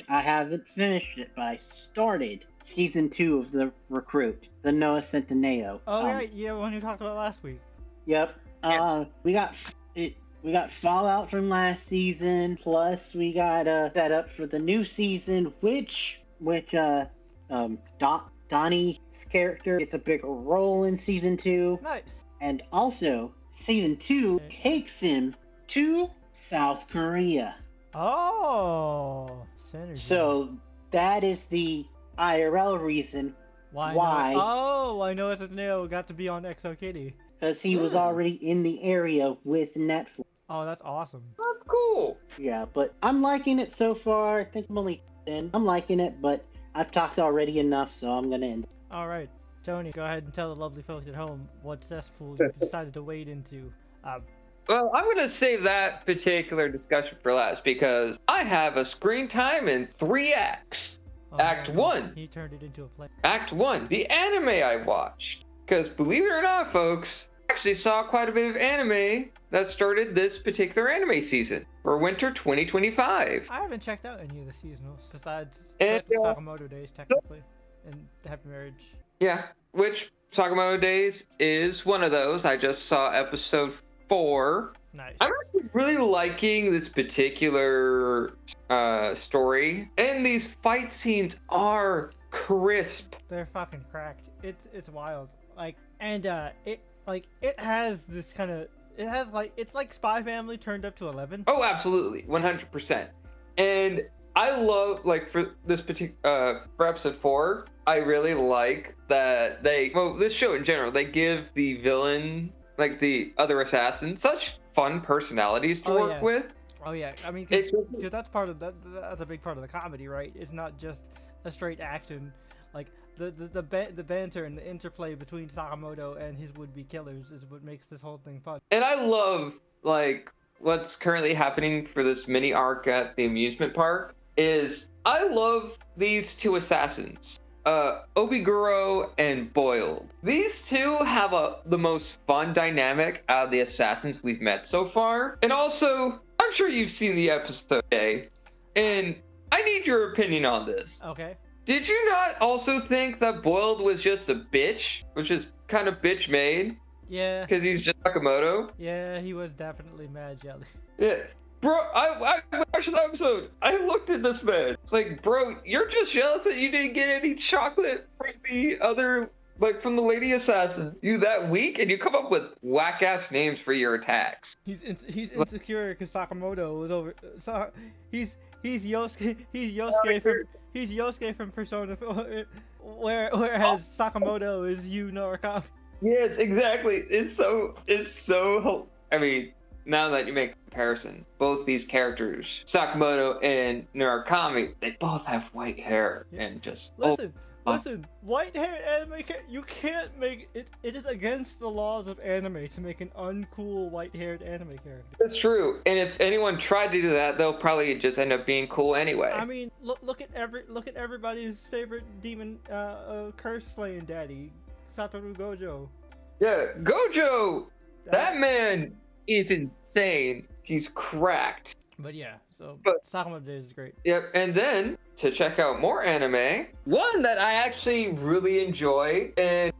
haven't finished it, but I started season 2 of The Recruit, the Noah Centineo. Oh, yeah, one you talked about last week. Yep. We got Fallout from last season, plus we got set up for the new season, which Donnie's character gets a bigger role in season 2. Nice. And also, season 2 takes him to South Korea. Oh, synergy. So that is the IRL reason why. Oh, I know it's Neo got to be on XOKitty. Because he was already in the area with Netflix. Oh, that's awesome. That's cool. Yeah, but I'm liking it so far. I think I'm only 10. I'm liking it, but I've talked already enough, so I'm going to end. All right, Tony, go ahead and tell the lovely folks at home what cesspools you decided to wade into. Well, I'm going to save that particular discussion for last because I have a screen time in 3 acts. Act 1. He turned it into a play. Act 1, the anime I watched. Because believe it or not, folks, I actually saw quite a bit of anime that started this particular anime season for winter 2025. I haven't checked out any of the seasonals besides And, Sakamoto Days, technically, and Happy Marriage. Yeah, which Sakamoto Days is one of those. I just saw episode 4. Nice. I'm actually really liking this particular story, and these fight scenes are crisp. They're fucking cracked. It's wild. It has this kind of. It's like Spy Family turned up to 11. Oh, absolutely, 100%. And I love, like, for this particular for episode 4, I really like that this show in general, they give the villain, like the other assassins, such fun personalities to work with. Oh yeah, I mean, It's- cause that's part of that's a big part of the comedy, right? It's not just a straight action. Like the banter and the interplay between Sakamoto and his would-be killers is what makes this whole thing fun. And I love, like, what's currently happening for this mini arc at the amusement park is I love these two assassins, Obiguro and Boiled. These two have the most fun dynamic out of the assassins we've met so far. And also, I'm sure you've seen the episode, Jay, and I need your opinion on this. Okay. Did you not also think that Boiled was just a bitch, which is kind of bitch made? Yeah. Because he's just Sakamoto? Yeah, he was definitely mad jelly. Yeah. Bro, I watched the episode. I looked at this man. It's like, bro, you're just jealous that you didn't get any chocolate from the other, like, from the lady assassin. You that weak, and you come up with whack-ass names for your attacks. He's insecure because Sakamoto was over. He's Yosuke from Persona 4, whereas Sakamoto is Yu Norakami. Yes, exactly. It's so. I mean, now that you make a comparison, both these characters, Sakamoto and Murakami, they both have white hair and just. Listen, white-haired anime, you can't make it. It is against the laws of anime to make an uncool white-haired anime character. That's true, and if anyone tried to do that, they'll probably just end up being cool anyway. I mean, look at everybody's favorite demon, curse-slaying daddy, Satoru Gojo. Yeah, Gojo! That man is insane. He's cracked. But yeah, so Sakamoto Days is great. Yep, and then to check out more anime, one that I actually really enjoy, and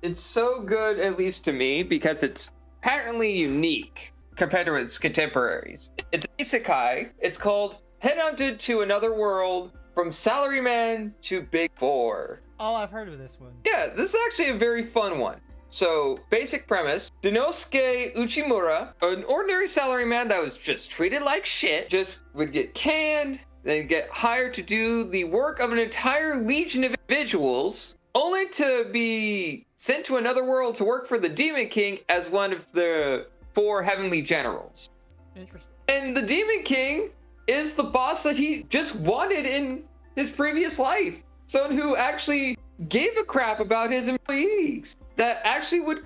it's so good, at least to me, because it's patently unique compared to its contemporaries. It's isekai. It's called Headhunted to Another World, From Salaryman to Big Four. Oh, I've heard of this one. Yeah, this is actually a very fun one. So, basic premise, Denosuke Uchimura, an ordinary salaryman that was just treated like shit, just would get canned, then get hired to do the work of an entire legion of individuals, only to be sent to another world to work for the Demon King as one of the 4 heavenly generals. Interesting. And the Demon King is the boss that he just wanted in his previous life. Someone who actually gave a crap about his employees. That actually would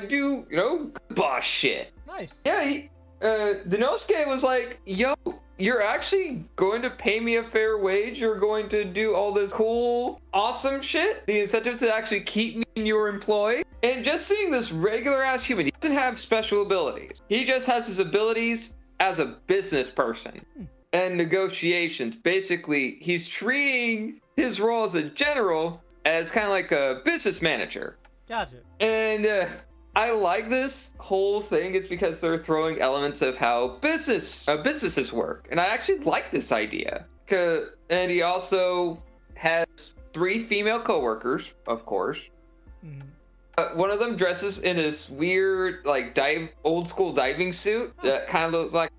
do, boss shit. Nice. Yeah, Denosuke was like, yo, you're actually going to pay me a fair wage? You're going to do all this cool, awesome shit? The incentives to actually keep me in your employ? And just seeing this regular-ass human, he doesn't have special abilities. He just has his abilities as a business person. And negotiations. Basically, he's treating his role as a general as kind of like a business manager. Gotcha. And I like this whole thing is because they're throwing elements of how businesses work. And I actually like this idea. And he also has 3 female coworkers, of course. Mm-hmm. One of them dresses in this weird, like, old school diving suit that kind of looks like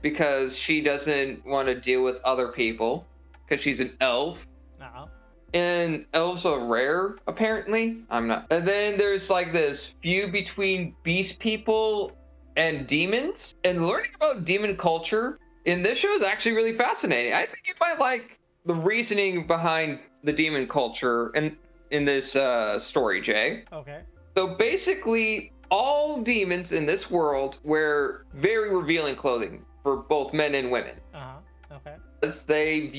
because she doesn't want to deal with other people because she's an elf. Uh-huh. And elves are rare, apparently. I'm not. And then there's like this feud between beast people and demons. And learning about demon culture in this show is actually really fascinating. I think you might like the reasoning behind the demon culture in this story, Jay. Okay. So basically, all demons in this world wear very revealing clothing for both men and women. Uh-huh. Okay. As they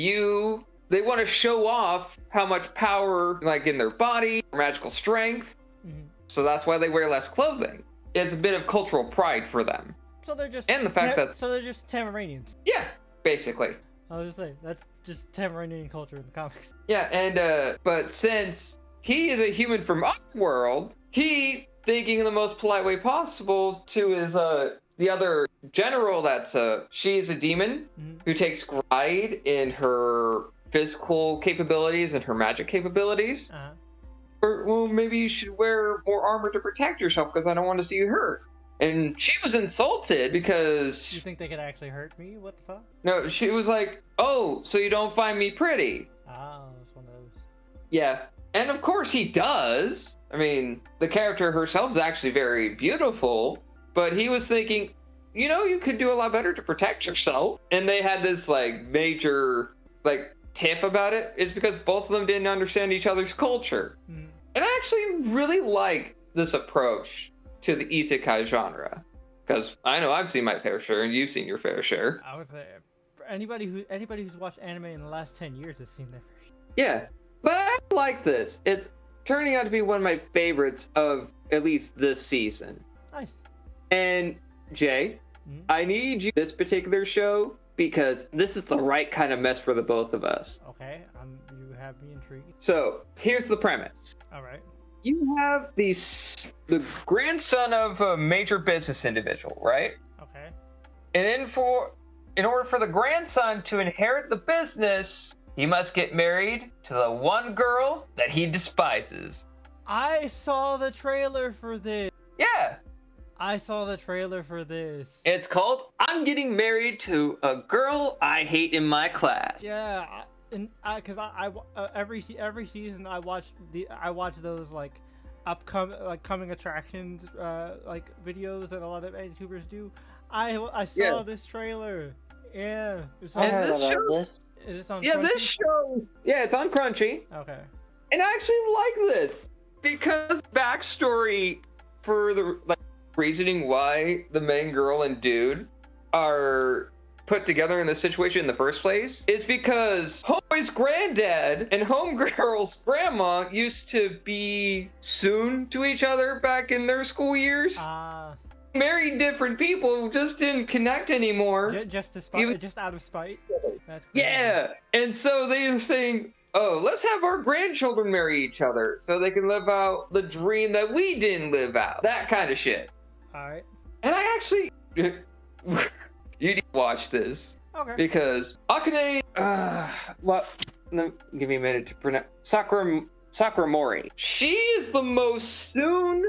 want to show off how much power, like in their body, or magical strength. Mm-hmm. So that's why they wear less clothing. It's a bit of cultural pride for them. So they're just and the fact that they're just Tamaranians. Yeah, basically. I was just saying that's just Tamaranian culture in the comics. Yeah, and but since he is a human from our world, he thinking in the most polite way possible to his the other general that's she's a demon who takes pride in her physical capabilities and her magic capabilities. Uh-huh. Or, well, maybe you should wear more armor to protect yourself because I don't want to see you hurt. And she was insulted because... You think they could actually hurt me? What the fuck? No, she was like, "Oh, so you don't find me pretty?" Oh, it's one of those. Yeah. And of course he does. I mean, the character herself is actually very beautiful, but he was thinking, you could do a lot better to protect yourself. And they had this like major like tip about it. It's because both of them didn't understand each other's culture. Mm. And I actually really like this approach to the isekai genre. Because I know I've seen my fair share and you've seen your fair share. I would say anybody who's watched anime in the last 10 years has seen their first. Yeah. But I like this. It's turning out to be one of my favorites of at least this season. Nice. And Jay, I need you this particular show because this is the right kind of mess for the both of us. Okay, you have me intrigued. So here's the premise. All right. You have the grandson of a major business individual, right? Okay. And in order for the grandson to inherit the business, he must get married to the one girl that he despises. I saw the trailer for this. Yeah. I saw the trailer for this. It's called I'm Getting Married to a Girl I Hate in My Class. Yeah, because every season I watch those like coming attractions like videos that a lot of YouTubers do. I saw this trailer. Yeah. I heard this about show- this. Is this on? Yeah, Crunchy? this show. Yeah, it's on Crunchy. Okay. And I actually like this because backstory for the reasoning why the main girl and dude are put together in this situation in the first place is because Homeboy's granddad and Homegirl's grandma used to be soon to each other back in their school years. Married different people who just didn't connect anymore. Just out of spite. That's crazy. Yeah, and so they were saying, "Oh, let's have our grandchildren marry each other so they can live out the dream that we didn't live out." That kind of shit. All right. And I actually, you need to watch this Okay. because Akane, give me a minute to pronounce Sakuramori. She is the most soon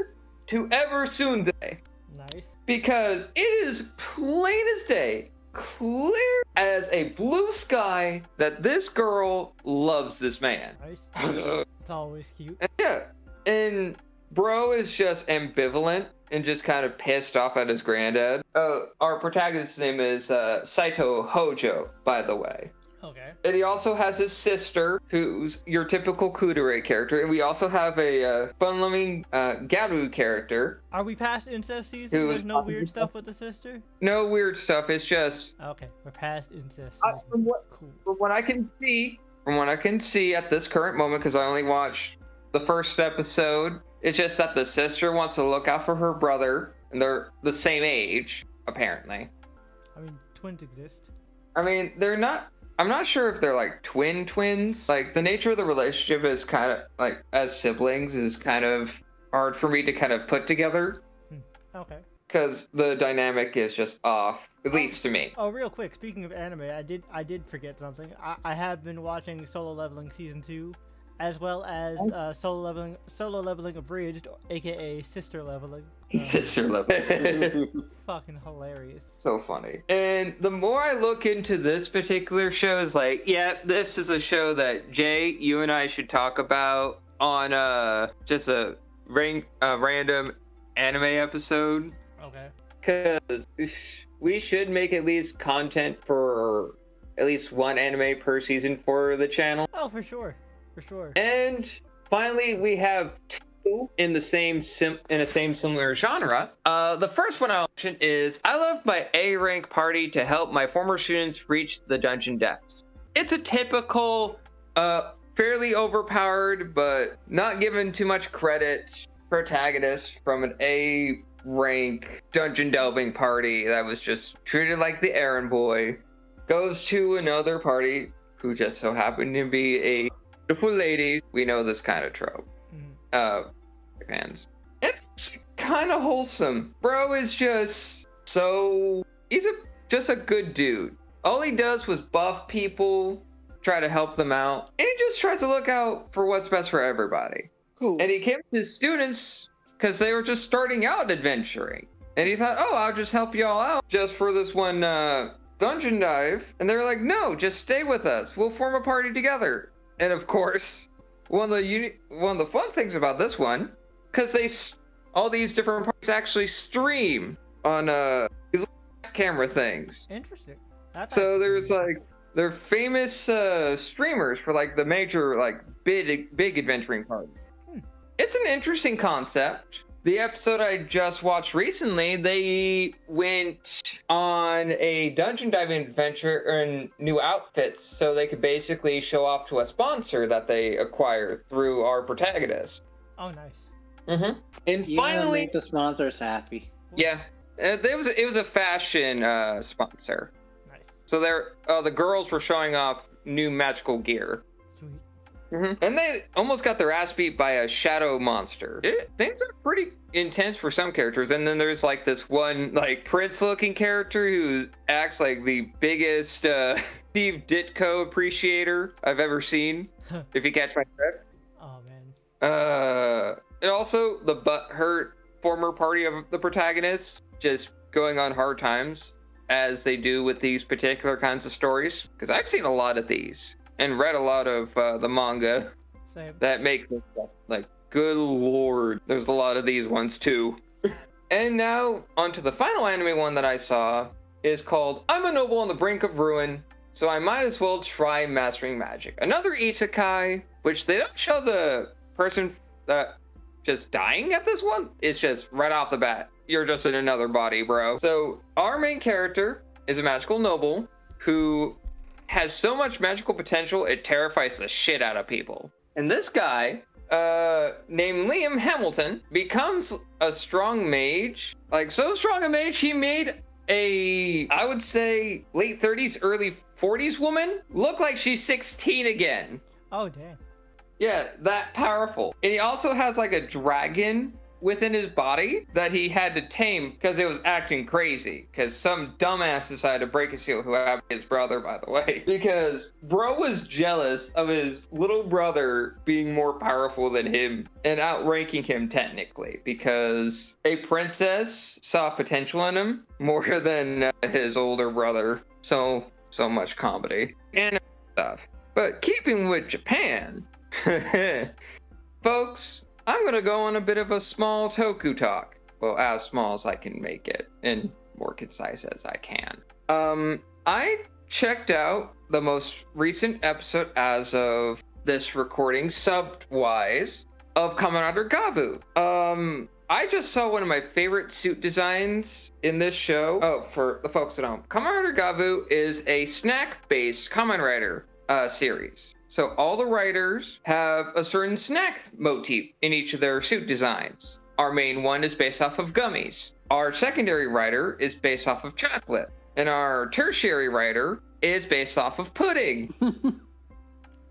to ever tsundere. Nice. Because it is plain as day, clear as a blue sky that this girl loves this man. Nice. It's always cute. Yeah, and bro is just ambivalent and just kind of pissed off at his granddad. Our protagonist's name is Saito Hojo, by the way. Okay. And he also has his sister, who's your typical kudere character. And we also have a fun-loving Garu character. Are we past incest season? There's no weird stuff with the sister? No weird stuff. It's just... Okay, we're past incest From season. what, from what I can see at this current moment, because I only watched the first episode, it's just that the sister wants to look out for her brother, and they're the same age, apparently. I mean, twins exist. I mean, they're not... I'm not sure if they're like twins. Like the nature of the relationship is kind of like as siblings is kind of hard for me to kind of put together. Okay. Because the dynamic is just off, at least to me. Oh, real quick. Speaking of anime, I did forget something. I have been watching Solo Leveling Season 2, as well as Solo Leveling Abridged, aka Sister Leveling. Sister level. Fucking hilarious. So funny. And the more I look into this particular show, is like, yeah, this is a show that Jay, you and I should talk about on just a random anime episode. Okay. Because we should make at least content for at least one anime per season for the channel. Oh, for sure. For sure. And finally, we have two in the same similar genre. The first one I'll mention is I love my A rank party to help my former students reach the dungeon depths. It's a typical, fairly overpowered but not given too much credit protagonist from an A rank dungeon delving party that was just treated like the errand boy, goes to another party who just so happened to be a beautiful lady. We know this kind of trope. Fans. It's kind of wholesome. Bro is just just a good dude. All he does was buff people, try to help them out, and he just tries to look out for what's best for everybody. Cool. And he came to his students because they were just starting out adventuring. And he thought, oh, I'll just help y'all out just for this one dungeon dive, and they're like, no, just stay with us. We'll form a party together. And of course, one of the fun things about this one, because all these different parties actually stream on these camera things. Interesting. So there's like they're famous streamers for like the major like big adventuring parties. It's an interesting concept. The episode I just watched recently, they went on a dungeon diving adventure in new outfits so they could basically show off to a sponsor that they acquired through our protagonist. Oh, nice. Mm-hmm. And You finally, make the sponsors happy. yeah, it was a fashion sponsor. Nice. So the girls were showing off new magical gear. Sweet. Mm-hmm. And they almost got their ass beat by a shadow monster. Things are pretty intense for some characters. And then there's like this one like prince-looking character who acts like the biggest Steve Ditko appreciator I've ever seen. If you catch my drift. Oh man. And also the butthurt former party of the protagonists just going on hard times as they do with these particular kinds of stories. Because I've seen a lot of these. And read a lot of the manga that make this stuff. Like, good lord, there's a lot of these ones too. And now, onto the final anime one that I saw is called I'm a Noble on the Brink of Ruin, so I might as well try Mastering Magic. Another isekai, which they don't show the person just dying at this one. It's just right off the bat, you're just in another body, bro. So, our main character is a magical noble who has so much magical potential, it terrifies the shit out of people. And this guy, named Liam Hamilton, becomes a strong mage. Like, so strong a mage, he made I would say, late 30s, early 40s woman look like she's 16 again. Oh, damn. Yeah, that powerful. And he also has, like, a dragon within his body that he had to tame because it was acting crazy, because some dumbass decided to break his heel, who happened to be his brother, by the way, because bro was jealous of his little brother being more powerful than him and outranking him technically, because a princess saw potential in him more than his older brother. So much comedy and stuff. But keeping with Japan, folks, I'm going to go on a bit of a small toku talk. Well, as small as I can make it, and more concise as I can. I checked out the most recent episode as of this recording, subbed-wise, of Kamen Rider Gavu. I just saw one of my favorite suit designs in this show. Oh, for the folks at home. Kamen Rider Gavu is a snack-based Kamen Rider series. So all the writers have a certain snack motif in each of their suit designs. Our main one is based off of gummies. Our secondary writer is based off of chocolate. And our tertiary writer is based off of pudding.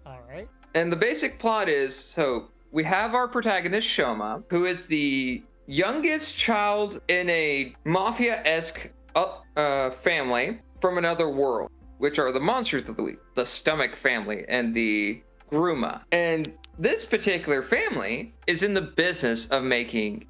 All right. And the basic plot is, so we have our protagonist Shoma, who is the youngest child in a mafia-esque family from another world, which are the monsters of the week, the Stomach family and the Gruma. And this particular family is in the business of making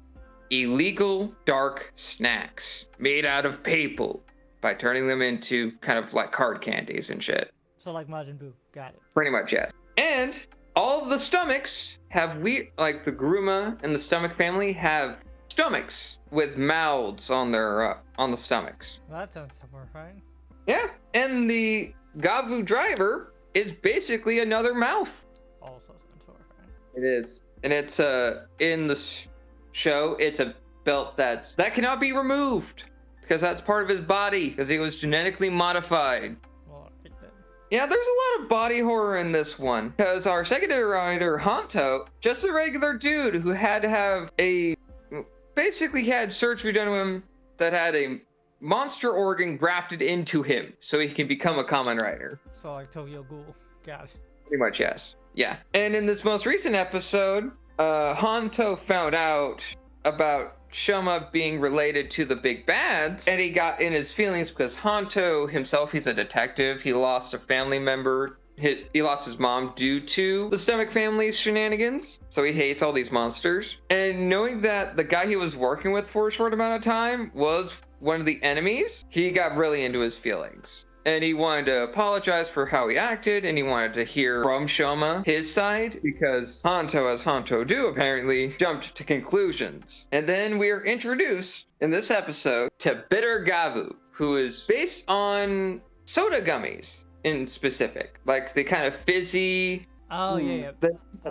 illegal dark snacks made out of people by turning them into kind of like hard candies and shit. So like Majin Buu. Got it. Pretty much, yes. And all of the stomachs have like the Gruma and the Stomach family have stomachs with mouths on their on the stomachs. Well, that sounds horrifying. Yeah, and the Gavu driver is basically another mouth. Also sounds horrifying. It is. And it's in the show, it's a belt that cannot be removed because that's part of his body because he was genetically modified. Well, right then. Yeah, there's a lot of body horror in this one because our secondary writer, Hanto, just a regular dude who had to have basically had surgery done to him that had a monster organ grafted into him so he can become a Kamen Rider. So like Tokyo Ghoul. Got it. Pretty much, yes. Yeah. And in this most recent episode, Hanto found out about Shoma being related to the big bads, and he got in his feelings because Hanto himself, he's a detective. He lost a family member. He lost his mom due to the Stomach family's shenanigans, so he hates all these monsters. And knowing that the guy he was working with for a short amount of time was one of the enemies, he got really into his feelings. And he wanted to apologize for how he acted, and he wanted to hear from Shoma his side, because Hanto, as Hanto do, apparently jumped to conclusions. And then we are introduced in this episode to Bitter Gavu, who is based on soda gummies in specific. Like the kind of fizzy, Oh yeah.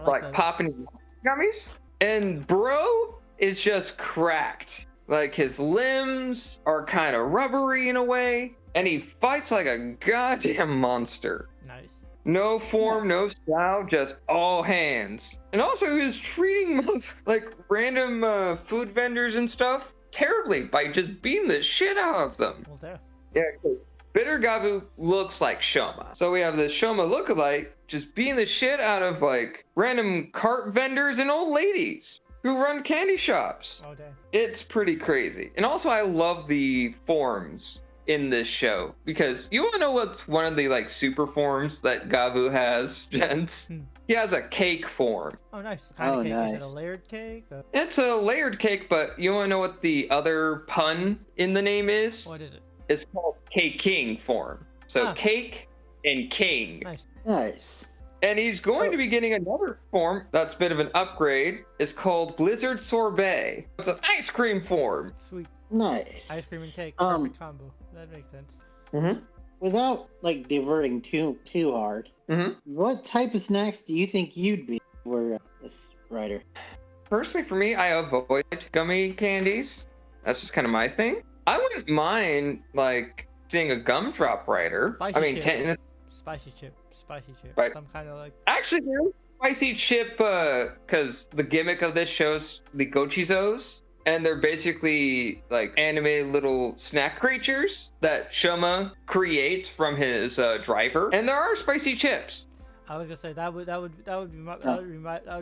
like those. popping gummies. And bro is just cracked. Like his limbs are kind of rubbery in a way. And he fights like a goddamn monster. Nice. No form, no style, just all hands. And also he was treating like random food vendors and stuff terribly by just beating the shit out of them. Well, there. Yeah, Bitter Gavu looks like Shoma. So we have this Shoma lookalike just beating the shit out of like random cart vendors and old ladies who run candy shops. Oh, damn. It's pretty crazy. And also I love the forms in this show, because you want to know what's one of the like super forms that Gavu has, gents? He has a cake form. Oh, nice. What kind of cake? nice. Is it a layered cake? It's a layered cake, but you want to know what the other pun in the name is? What is it? It's called Cake King form. So cake and king. Nice. Nice. And he's going to be getting another form that's a bit of an upgrade. It's called Blizzard Sorbet. It's an ice cream form. Sweet. Nice. Ice cream and cake. Perfect combo. That makes sense. Mm-hmm. Without like diverting too hard, Mm-hmm. what type of snacks do you think you'd be for this writer? Personally, for me, I avoid gummy candies. That's just kind of my thing. I wouldn't mind, like, seeing a gumdrop writer. Spicy I mean, chip. Spicy chip. Right. Some kind of like. Actually, there's spicy chip, because the gimmick of this show's the Gochizos. And they're basically like animated little snack creatures that Shoma creates from his driver. And there are spicy chips. I was gonna say that would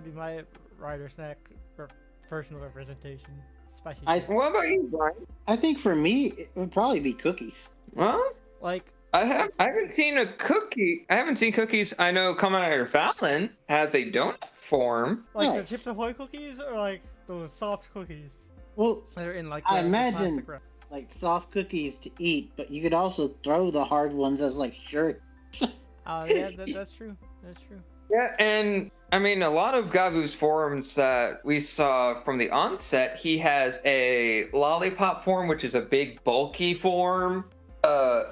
be my rider snack for personal representation. Spicy chip. What about you, Brian? I think for me, it would probably be cookies. Well, Like. I haven't seen a cookie. I haven't seen cookies. I know Commander Fallon has a donut form. Like Nice. the Chips Ahoy cookies, or like those soft cookies Well, that are in like. I the imagine plastic wrap. like soft cookies to eat, but you could also throw the hard ones as like shirts. Oh yeah, that's true. That's true. Yeah, and I mean, a lot of Gavu's forms that we saw from the onset, he has a lollipop form, which is a big bulky form.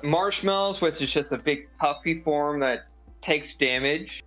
Marshmallows, which is just a big puffy form that takes damage.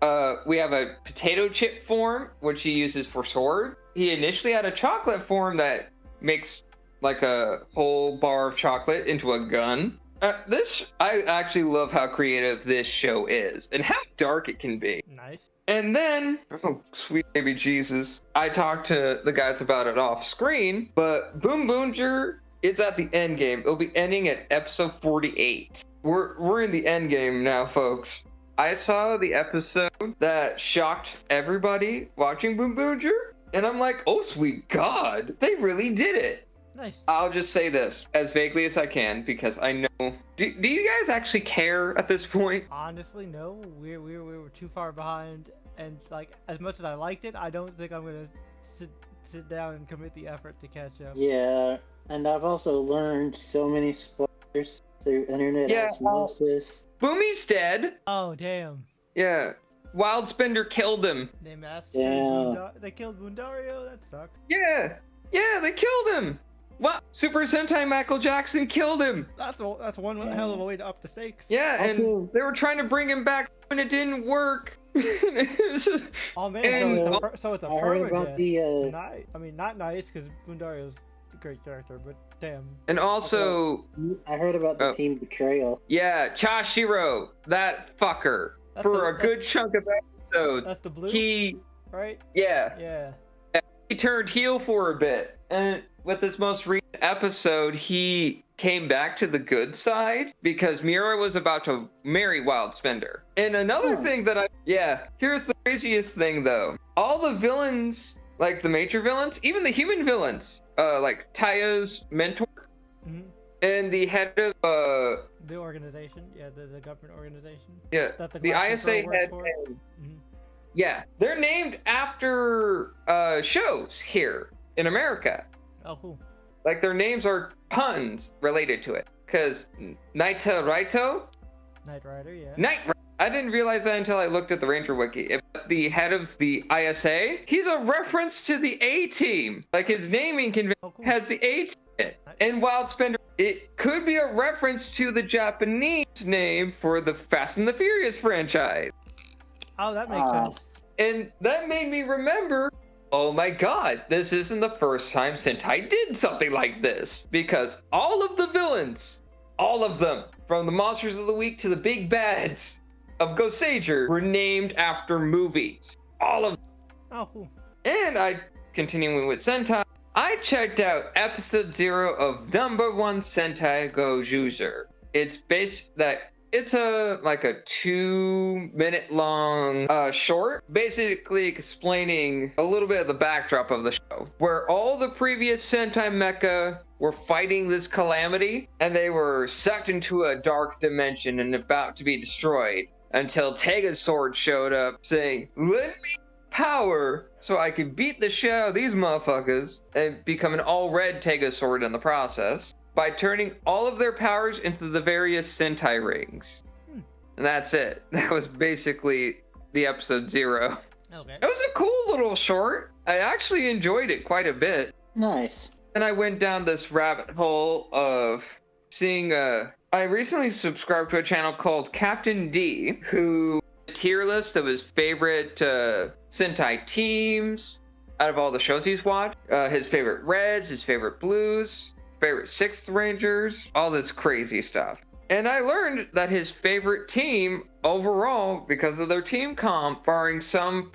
We have a potato chip form, which he uses for sword. He initially had a chocolate form that makes like a whole bar of chocolate into a gun. I actually love how creative this show is and how dark it can be. Nice. And then, oh sweet baby Jesus, I talked to the guys about it off screen, but Boom Boonger, it's at the end game. It'll be ending at episode 48. We're in the end game now, folks. I saw the episode that shocked everybody watching Boom Boonger, and I'm like, oh sweet God, they really did it. Nice. I'll just say this as vaguely as I can, because I know. Do you guys actually care at this point? Honestly, no. We were too far behind, and like as much as I liked it, I don't think I'm gonna sit down and commit the effort to catch up. Yeah, and I've also learned so many spoilers through internet osmosis. Boomy's dead. Oh damn. Yeah. Wild Spender killed him. They massacred. Yeah. They killed Bundario. That sucked. Yeah, they killed him. What? Super Sentai Michael Jackson killed him. That's one hell of a way to up the stakes. Yeah, Also- and they were trying to bring him back and it didn't work. Oh man, And- so it's a I heard about permadeath. the Nice. I mean, not nice because Bundario's a great character, but damn. And also, I heard about the Oh. team betrayal. yeah, Chashiro, that fucker, That's for the- a good chunk of episodes, That's the blue, he right? yeah, Yeah. he turned heel for a bit. And with this most recent episode, he came back to the good side because Miura was about to marry Wild Spender. And another Huh. thing that here's the craziest thing though. All the villains, like the major villains, even the human villains, like Taya's mentor hmm and the head of The organization, yeah, the government organization. yeah, That the the Glass ISA Girl works head. for? Mhm. Yeah, they're named after shows here in America. Oh, cool. Like their names are puns related to it. Because Naito Raito? Knight Rider, yeah. I didn't realize that until I looked at the Ranger Wiki. The head of the ISA, he's a reference to the A-Team. Like his naming convention Cool. has the A-Team in it. Nice. And Wildspender, it could be a reference to the Japanese name for the Fast and the Furious franchise. Oh, that makes sense. And that made me remember, oh my god, this isn't the first time Sentai did something like this. Because all of the villains, all of them, from the Monsters of the Week to the big bads of Goseiger, were named after movies. All of them. Oh, cool. And continuing with Sentai, I checked out episode 0 of #1 Sentai Go Juzer. It's a 2-minute long short, basically explaining a little bit of the backdrop of the show, where all the previous Sentai mecha were fighting this calamity, and they were sucked into a dark dimension and about to be destroyed, until Tega's sword showed up saying, "Lend me power so I can beat the shit out of these motherfuckers," and become an all-red Tega sword in the process, by turning all of their powers into the various Sentai rings. And that's it. That was basically the episode 0. Okay. It was a cool little short. I actually enjoyed it quite a bit. Nice. And I went down this rabbit hole of seeing I recently subscribed to a channel called Captain D, who a tier list of his favorite Sentai teams out of all the shows he's watched. His favorite Reds, his favorite Blues, favorite Sixth Rangers, all this crazy stuff. And I learned that his favorite team overall, because of their team comp, barring some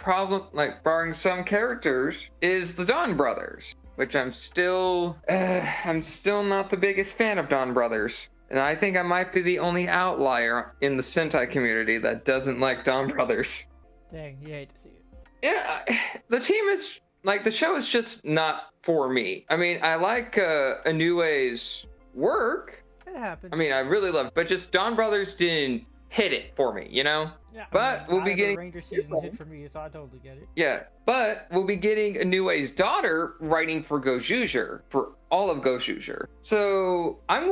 characters, is the Dawn Brothers, which I'm still not the biggest fan of Dawn Brothers. And I think I might be the only outlier in the Sentai community that doesn't like Dawn Brothers. Dang, you hate to see it. Yeah, the team is, the show is just not for me. I mean, I like Inoue's work. It happened. I mean, I really love it, but just Dawn Brothers didn't hit it for me, you know? Yeah, But we'll be getting Ranger season hit for me, so I totally get it. Yeah, but we'll be getting Inoue's daughter writing for Gojuger, for all of Gojuger. So I'm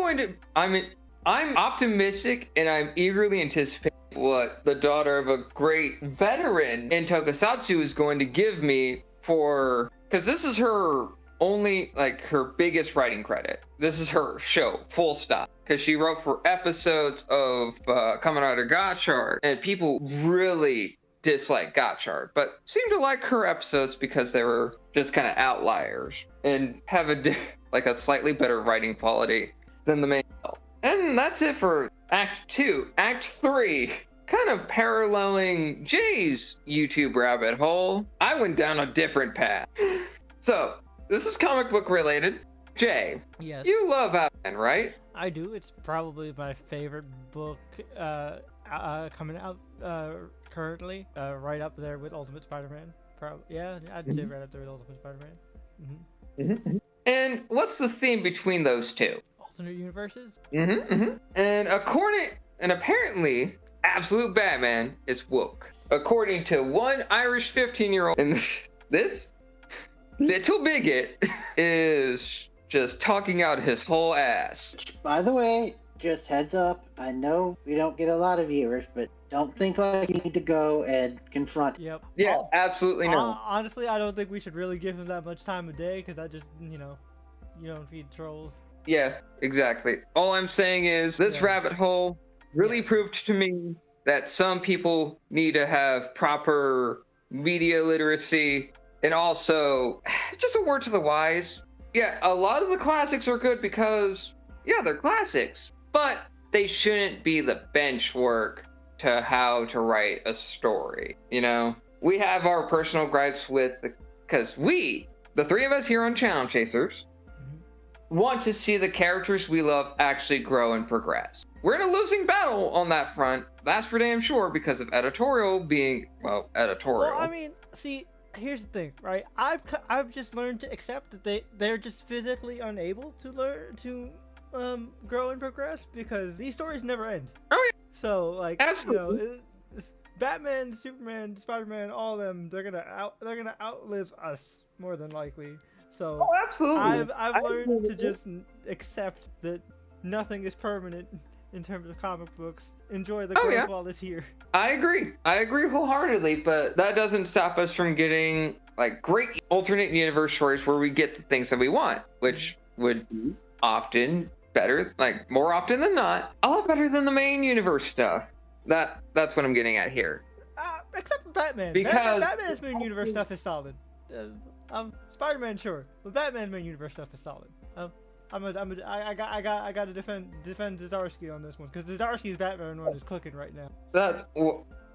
optimistic, and I'm eagerly anticipating what the daughter of a great veteran in Tokusatsu is going to give me because this is her only, her biggest writing credit. This is her show, full stop. Because she wrote for episodes of Kamen Rider Gotchard, and people really dislike Gotchard, but seem to like her episodes because they were just kind of outliers and have a slightly better writing quality than the main show. And that's it for Act 2. Act 3, kind of paralleling Jay's YouTube rabbit hole, I went down a different path. So, this is comic book related. Jay, Yes. you love Batman, right? I do. It's probably my favorite book coming out currently. Right up there with Ultimate Spider-Man. Yeah, I'd say right up there with Ultimate Spider-Man. And what's the theme between those two? Alternate universes? And apparently, Absolute Batman is woke. According to one Irish 15-year-old, and this little bigot is just talking out his whole ass. By the way, just heads up, I know we don't get a lot of viewers, but don't think like you need to go and confront. Yep. Yeah, absolutely no. Honestly, I don't think we should really give him that much time of day, because that just, you don't feed trolls. Yeah, exactly. All I'm saying is this rabbit hole really proved to me that some people need to have proper media literacy, and also just a word to the wise. Yeah, a lot of the classics are good because, they're classics, but they shouldn't be the benchwork to how to write a story, We have our personal gripes because the three of us here on Channel Chasers, want to see the characters we love actually grow and progress. We're in a losing battle on that front, that's for damn sure, because of editorial being, editorial. Well, I mean, see, here's the thing, right? I've just learned to accept that they're just physically unable to grow and progress, because these stories never end. Oh yeah. So Absolutely. Batman, Superman, Spider-Man, all of them, they're gonna outlive us more than likely. So Oh, absolutely. I've learned to just accept that nothing is permanent in terms of comic books. Enjoy the growth while it's here. I agree wholeheartedly, but that doesn't stop us from getting like great alternate universe stories where we get the things that we want, which would be often better, like more often than not, a lot better than the main universe stuff. That's what I'm getting at here. Except for Batman. Because Batman's main universe stuff is solid. Spider-Man, sure, but Batman's main universe stuff is solid. I got to defend Zdarsky on this one because Zdarsky's Batman one is cooking right now. That's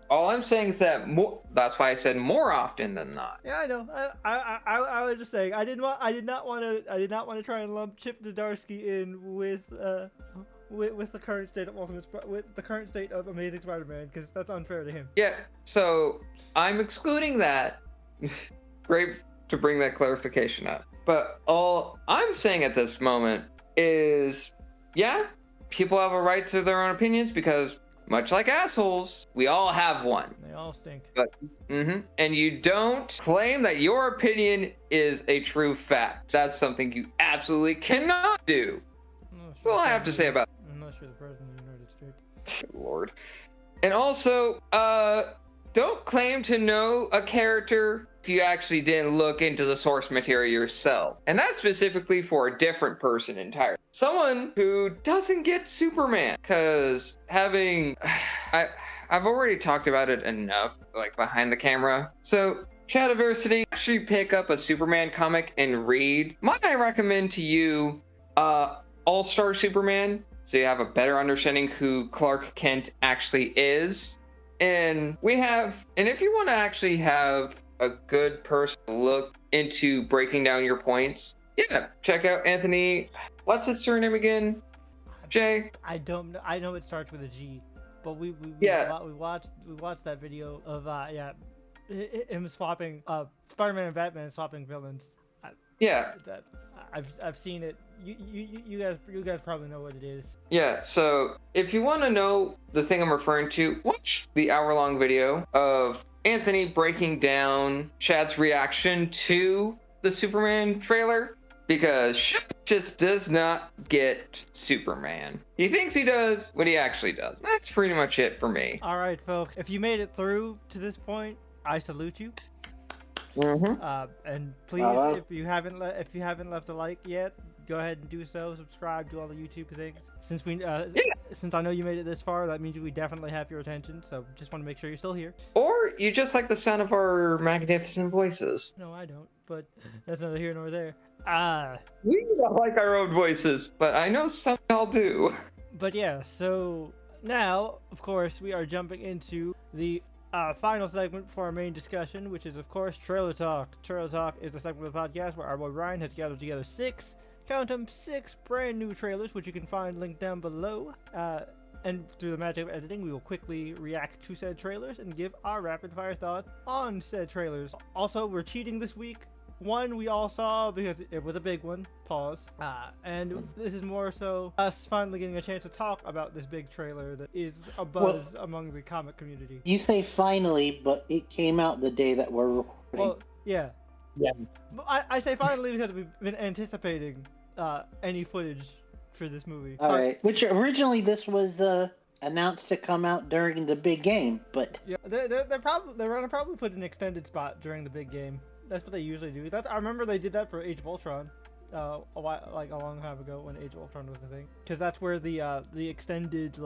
all I'm saying is that that's why I said more often than not. Yeah, I know. I was just saying I did not want to try and lump Chip Zdarsky in with the current state of Amazing Spider-Man because that's unfair to him. Yeah, so I'm excluding that. Great to bring that clarification up. But all I'm saying at this moment is, yeah, people have a right to their own opinions because, much like assholes, we all have one. They all stink. But, and you don't claim that your opinion is a true fact. That's something you absolutely cannot do. That's all I have to say about it. Unless you're the president of the United States. Lord. And also, don't claim to know a character if you actually didn't look into the source material yourself. And that's specifically for a different person entirely. Someone who doesn't get Superman. Because having... I've already talked about it enough, like behind the camera. So, Chadiversity, actually pick up a Superman comic and read. Might I recommend to you All-Star Superman? So you have a better understanding who Clark Kent actually is. And if you want to actually have a good person look into breaking down your points, yeah, check out Anthony. What's his surname again? Jay? I don't know. I know it starts with a G, but we watched that video of him swapping Spider-Man and Batman swapping villains. I've seen it. You guys probably know what it is. Yeah, so if you want to know the thing I'm referring to, watch the hour-long video of Anthony breaking down Chad's reaction to the Superman trailer, because Chad just does not get Superman. He thinks he does what he actually does. That's pretty much it for me. All right, folks. If you made it through to this point, I salute you. And please, if you haven't left a like yet, go ahead and do so. Subscribe, do all the YouTube things. Since I know you made it this far, that means we definitely have your attention. So just want to make sure you're still here. Or you just like the sound of our magnificent voices. No, I don't. But that's neither here nor there. We don't like our own voices, but I know some y'all do. But yeah, so now, of course, we are jumping into the final segment for our main discussion, which is, of course, Trailer Talk. Trailer Talk is the segment of the podcast where our boy Ryan has gathered together 6 brand new trailers, which you can find linked down below. And through the magic of editing, we will quickly react to said trailers and give our rapid-fire thoughts on said trailers. Also, we're cheating this week. One we all saw because it was a big one. Pause. And this is more so us finally getting a chance to talk about this big trailer that is a buzz among the comic community. You say finally, but it came out the day that we're recording. Well, yeah. I say finally because we've been anticipating any footage for this movie. All right. Which originally this was announced to come out during the big game, but yeah, they're gonna probably put an extended spot during the big game. That's what they usually do. I remember they did that for Age of Ultron, a long time ago when Age of Ultron was a thing. Because that's where the extended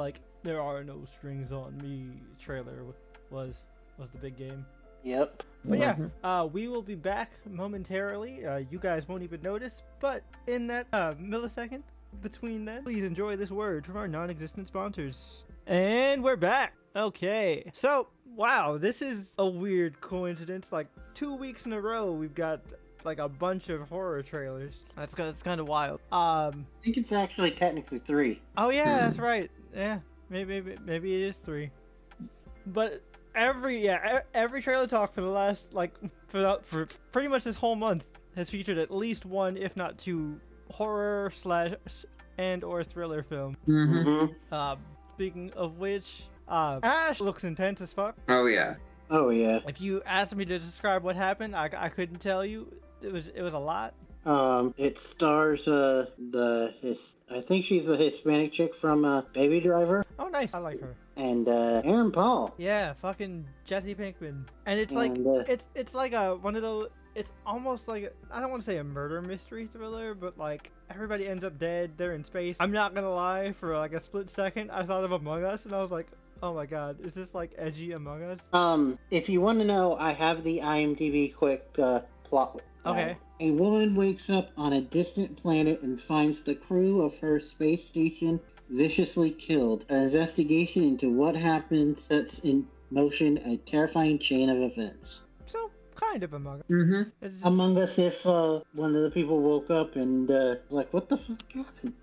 "There Are No Strings on Me" trailer was the big game. Yep. But yeah, we will be back momentarily. You guys won't even notice, but in that millisecond between then, please enjoy this word from our non-existent sponsors. And we're back. Okay, so wow, this is a weird coincidence. 2 weeks in a row, we've got a bunch of horror trailers. That's kind of wild. I think it's actually technically 3. Oh yeah, that's right. Yeah, maybe it is 3. But every trailer talk for the last for pretty much this whole month has featured at least one, if not 2, horror / and/or thriller film. Speaking of which, Ash looks intense as fuck. Oh yeah. Oh yeah. If you asked me to describe what happened, I couldn't tell you. It was a lot. It stars I think she's the Hispanic chick from Baby Driver, Oh, nice. I like her. and Aaron Paul. Yeah, fucking Jesse Pinkman. And it's like And, it's like one of those. It's almost like I don't want to say a murder mystery thriller, but like everybody ends up dead. They're in space. I'm not gonna lie. For like a split second, I thought of Among Us, and I was like, oh my god, is this like edgy Among Us? If you want to know, I have the IMDb quick plot. Okay. A woman wakes up on a distant planet and finds the crew of her space station viciously killed. An investigation into what happened sets in motion a terrifying chain of events. So kind of Among Us. Mm-hmm. It's just- Among Us, if one of the people woke up and like, what the fuck happened?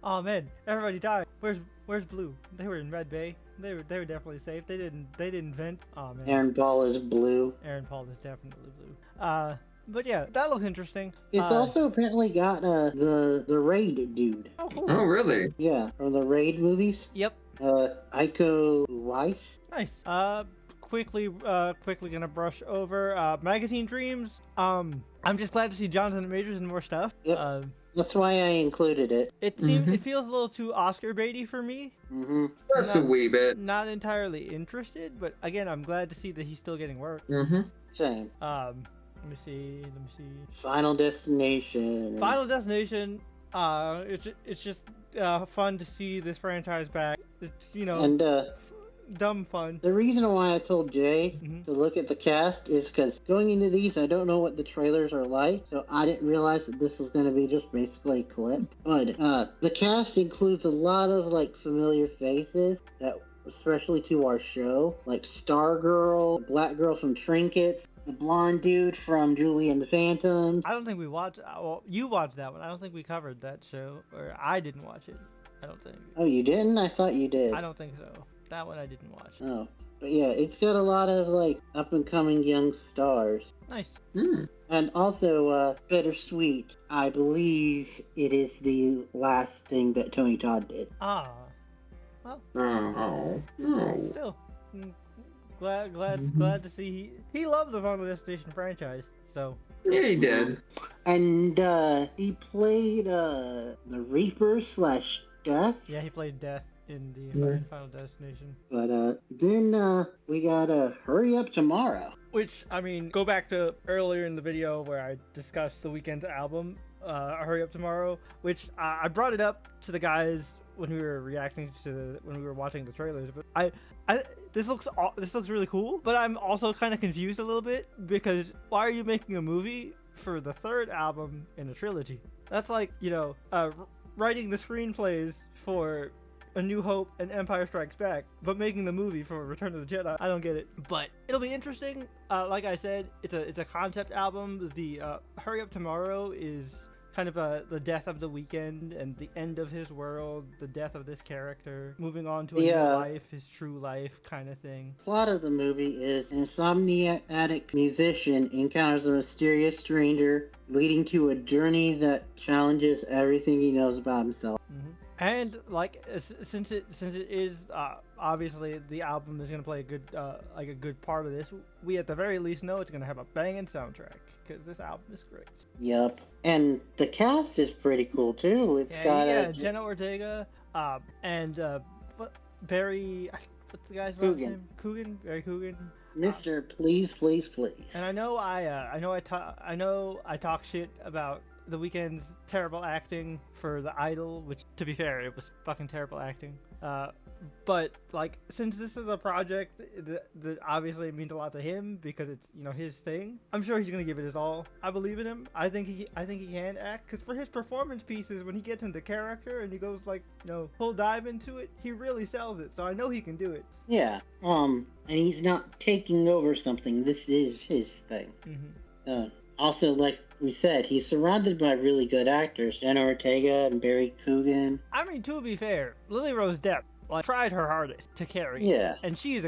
Oh man, everybody died. Where's Blue? They were in Red Bay. They were definitely safe. They didn't vent. Oh man. Aaron Paul is blue. Aaron Paul is definitely Blue. But yeah, that looks interesting. It's also apparently got the Raid dude. Oh cool. Oh, really? Yeah, from the Raid movies. Yep. Iko Weiss. Nice. Quickly gonna brush over Magazine Dreams. I'm just glad to see Jonathan Majors in more stuff. Yep. That's why I included it. It seems it feels a little too Oscar baity for me. Mm-hmm. That's a wee bit. Not entirely interested, but again, I'm glad to see that he's still getting work. Mm-hmm. Same. Let me see. Final Destination. Final Destination. It's just fun to see this franchise back. It's And dumb fun. the reason why I told Jay Mhm. to look at the cast is because going into these, I don't know what the trailers are like, so I didn't realize that this was going to be just basically a clip. But the cast includes a lot of like familiar faces that, especially to our show, like Stargirl, the black girl from Trinkets, the blonde dude from Julie and the Phantoms. I don't think we watched. Well, you watched that one. I don't think we covered that show, or I didn't watch it. I don't think. Oh, you didn't? I thought you did. I don't think so. That one I didn't watch. Oh. But yeah, it's got a lot of like up and coming young stars. Nice. Mm. And also, Bittersweet. I believe it is the last thing that Tony Todd did. Ah. Oh. Oh. Still, glad to see he loved the Final Destination franchise. So Yeah, he did. And he played the Reaper / Death. yeah, he played Death in the Final Destination. But then we got Hurry Up Tomorrow. Which, I mean, go back to earlier in the video where I discussed the Weeknd's album, Hurry Up Tomorrow, which I brought it up to the guys when we were reacting to when we were watching the trailers. But this looks really cool, but I'm also kind of confused a little bit because why are you making a movie for the third album in a trilogy? That's like, writing the screenplays for A New Hope and Empire Strikes Back, but making the movie for Return of the Jedi. I don't get it, but it'll be interesting. Like I said, it's a concept album. The Hurry Up Tomorrow is kind of the death of the Weeknd and the end of his world, the death of this character, moving on to a new life, his true life kind of thing. Plot of the movie is an insomniac musician encounters a mysterious stranger, leading to a journey that challenges everything he knows about himself. Mm-hmm. And like since it is obviously the album is gonna play a good part of this, we at the very least know it's gonna have a banging soundtrack because this album is great. Yep, and the cast is pretty cool too. It's got Jenna Ortega, and Barry. What's the guy's last name? Barry Coogan. Mr. Please, Please, Please. And I know I talk shit about The Weeknd's terrible acting for The Idol, which, to be fair, it was fucking terrible acting. But like, since this is a project that obviously means a lot to him because it's his thing, I'm sure he's gonna give it his all. I believe in him. I think he can act, because for his performance pieces, when he gets into character and he goes like full dive into it, he really sells it. So I know he can do it. Yeah. And he's not taking over something. This is his thing. Mm-hmm. Also, like we said, he's surrounded by really good actors. Jenna Ortega and Barry Coogan. I mean, to be fair, Lily Rose Depp tried her hardest to carry. Yeah. And she is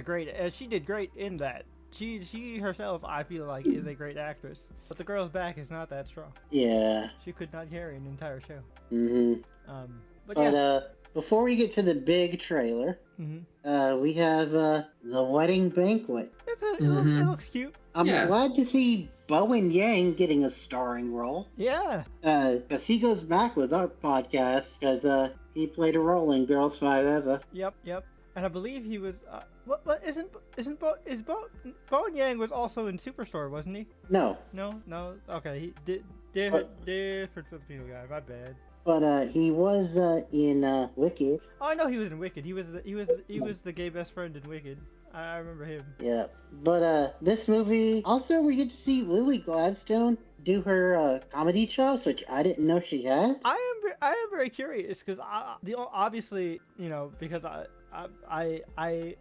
she did great in that. She herself, I feel like, is a great actress. But the girl's back is not that strong. Yeah. She could not carry an entire show. Mm-hmm. But yeah. Before we get to the big trailer, we have the wedding banquet. It looks cute. I'm Yeah. glad to see Bowen Yang getting a starring role. Yeah. Because he goes back with our podcast, because he played a role in Girls Five Eva. Yep. And I believe he was. What Bowen Yang was also in Superstore, wasn't he? No, No. Okay, he did. Different Filipino guy. My bad. but he was in Wicked. Oh, I know he was in Wicked. He was the gay best friend in Wicked. I remember him. Yeah, but this movie also we get to see Lily Gladstone do her comedy chops, which I didn't know she had. I am very curious because obviously because I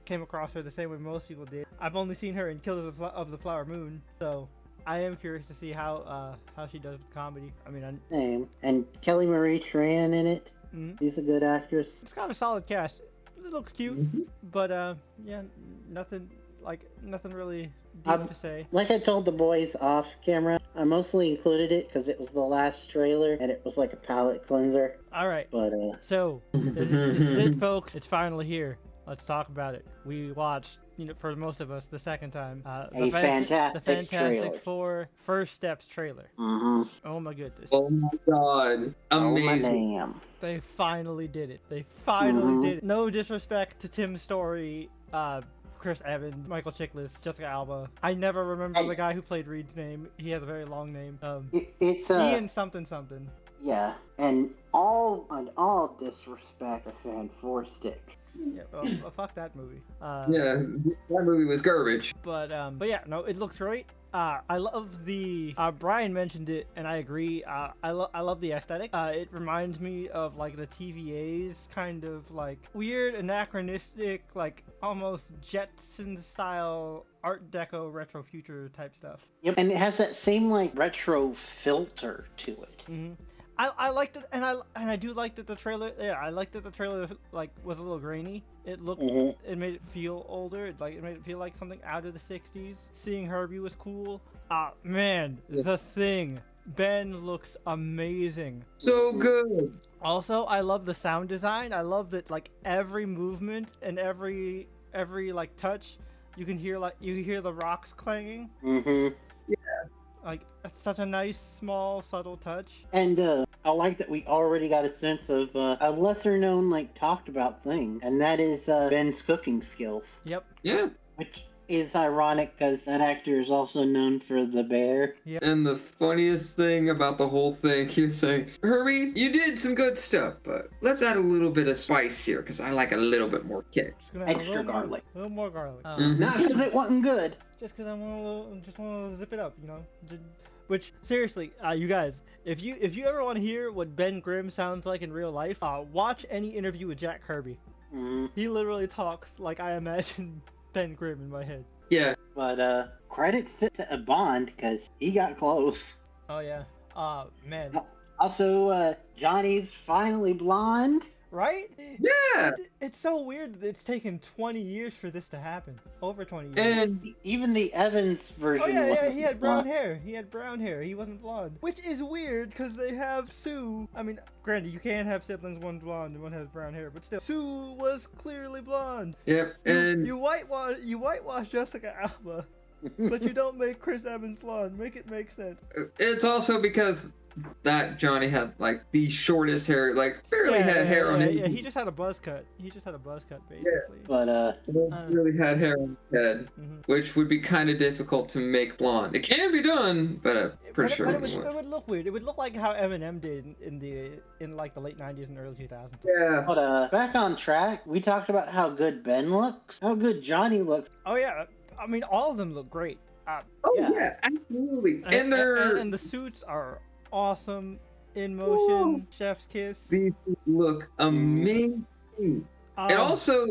came across her the same way most people did. I've only seen her in Killers of the Flower Moon, so I am curious to see how she does with comedy. I mean, Same. And Kelly Marie Tran in it. Mhm. She's a good actress. it's got a solid cast. It looks cute, but yeah, nothing really deep to say. Like I told the boys off camera, I mostly included it because it was the last trailer and it was like a palate cleanser. All right, But so this is it, folks. It's finally here. Let's talk about it. We watched, for most of us, the second time, A fantastic the Fantastic trailer. Four First Steps trailer. mm-hmm. Oh my goodness. Oh my god. Oh my Amazing. damn. They finally did it. They finally did it. No disrespect to Tim Story, Chris Evans, Michael Chiklis, Jessica Alba. I never remember the guy who played Reed's name. He has a very long name. It's Ian something something. yeah, and all disrespect to Fan Four Stick. Yeah, well, fuck that movie. Yeah, that movie was garbage. But yeah, no, it looks great. I love the Brian mentioned it, and I agree. I love the aesthetic. It reminds me of like the TVA's kind of like weird, anachronistic, like almost Jetson style Art Deco retro future type stuff. Yep, and it has that same like retro filter to it. Mm-hmm. I liked it, and I do like that the trailer. Yeah, I liked that the trailer like was a little grainy. It looked, it made it feel older. It made it feel like something out of the '60s. Seeing Herbie was cool. Man, The Thing. Ben looks amazing. So good. Also, I love the sound design. I love that like every movement and every like touch, you hear the rocks clanging. Mm-hmm. Like it's such a nice, small, subtle touch. And I like that we already got a sense of a lesser known, like talked about thing, and that is Ben's cooking skills. Yep. Yeah. Which is ironic because that actor is also known for The Bear. And the funniest thing about the whole thing, he was saying, Herbie, you did some good stuff, but let's add a little bit of spice here, because I like a little bit more kick. Just gonna add Extra garlic. A little more garlic. Not because it wasn't good. Just because I want to zip it up, Which seriously, you guys, if you ever want to hear what Ben Grimm sounds like in real life, watch any interview with Jack Kirby. Mm-hmm. He literally talks like I imagine Ben Grimm in my head. Yeah. But credits to Bond because he got close. Oh yeah. Man. Also, Johnny's finally blonde. Right? Yeah. It's so weird that it's taken 20 years for this to happen. Over 20 years. And Even the Evans version. Oh yeah, wasn't he had brown blonde. hair. He had brown hair. He wasn't blonde. Which is weird because they have Sue. I mean, granted, you can't have siblings, one blonde and one has brown hair, but still, Sue was clearly blonde. yep, and You whitewash Jessica Alba, but you don't make Chris Evans blonde. Make it make sense. it's also because that Johnny had like the shortest hair, like barely had hair on him. Yeah, he just had a buzz cut. Basically. But Really had hair on his head, which would be kind of difficult to make blonde. It can be done, but I'm pretty sure But it it would look weird. It would look like how Eminem did in like the late 90s and early 2000s. Yeah. But back on track, we talked about how good Ben looks, how good Johnny looks. Oh yeah, I mean all of them look great. Oh Yeah. yeah, absolutely. And they're and the suits are awesome. In motion, chef's kiss. these look amazing. And also,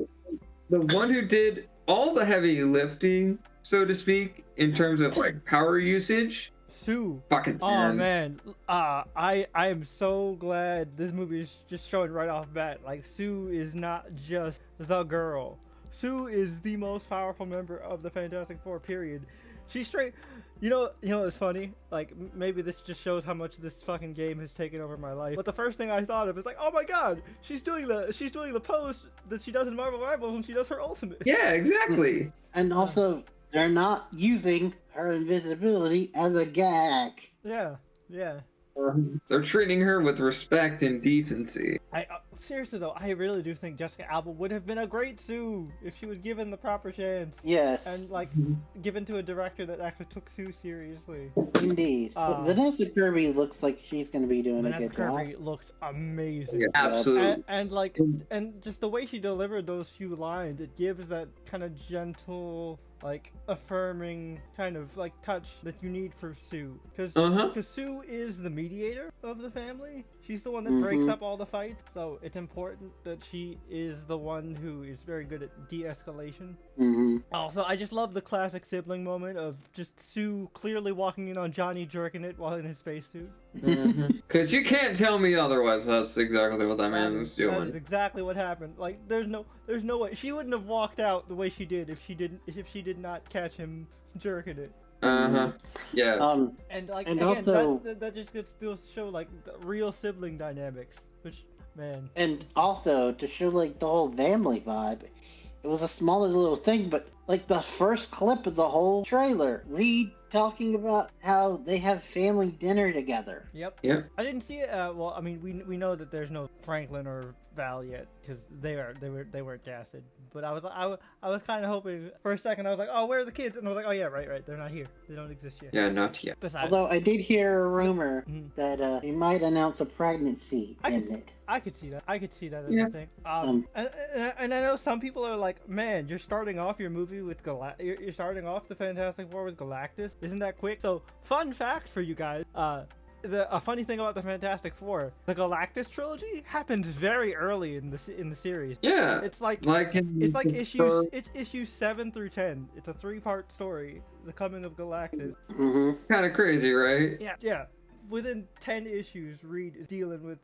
the one who did all the heavy lifting, so to speak, in terms of like power usage, Sue. fucking Oh 10. man, I am so glad this movie is just showing right off bat. Like Sue is not just the girl. Sue is the most powerful member of the Fantastic Four. Period. She's straight. You know it's funny. Like maybe this just shows how much this fucking game has taken over my life. But the first thing I thought of is like, oh my god, she's doing the pose that she does in Marvel Rivals when she does her ultimate. Yeah, exactly. And also, they're not using her invisibility as a gag. Yeah. They're treating her with respect and decency. Seriously though, I really do think Jessica Alba would have been a great Sue if she was given the proper chance. Yes, And like given to a director that actually took Sue seriously. indeed. But Vanessa Kirby looks like she's going to be doing a Vanessa good job. Kirby looks amazing. Yeah, absolutely. And just the way she delivered those few lines, it gives that kind of gentle, like affirming kind of like touch that you need for Sue, because Sue is the mediator of the family. She's the one that breaks up all the fights, so it's important that she is the one who is very good at de-escalation. Also, I just love the classic sibling moment of just Sue clearly walking in on Johnny jerking it while in his spacesuit. Because you can't tell me otherwise. That's exactly what that man was doing. That's exactly what happened. Like, there's no way she wouldn't have walked out the way she did if she did not catch him jerking it. Yeah. And like, and again, also, that just gets to show like the real sibling dynamics, which, man. and also to show like the whole family vibe. It was a smaller little thing, but like the first clip of the whole trailer, Reed talking about how they have family dinner together. Yep. Yep. I didn't see it. Well, I mean, we know that there's no Franklin or Val yet because they weren't casted. But I was kind of hoping for a second. I was like, oh, where are the kids? And I was like, oh yeah, right. They're not here. They don't exist yet. Yeah, not yet. Besides, Although I did hear a rumor that they might announce a pregnancy in it. I could see that. I could see that as Yeah. a thing. And I know some people are like, man, you're starting off your movie with you're starting off the Fantastic Four with Galactus. Isn't that quick? So, fun fact for you guys. A funny thing about the Fantastic Four, the Galactus trilogy happens very early in the series. Yeah. It's like issues 7 through 10. It's a 3-part story, the coming of Galactus. Kind of crazy, right? Yeah. Within 10 issues, Reed is dealing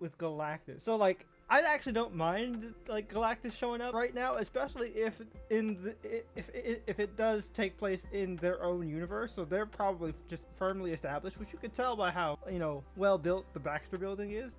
with Galactus. So like, I actually don't mind like Galactus showing up right now, especially if it does take place in their own universe. So they're probably just firmly established, which you could tell by how well built the Baxter Building is.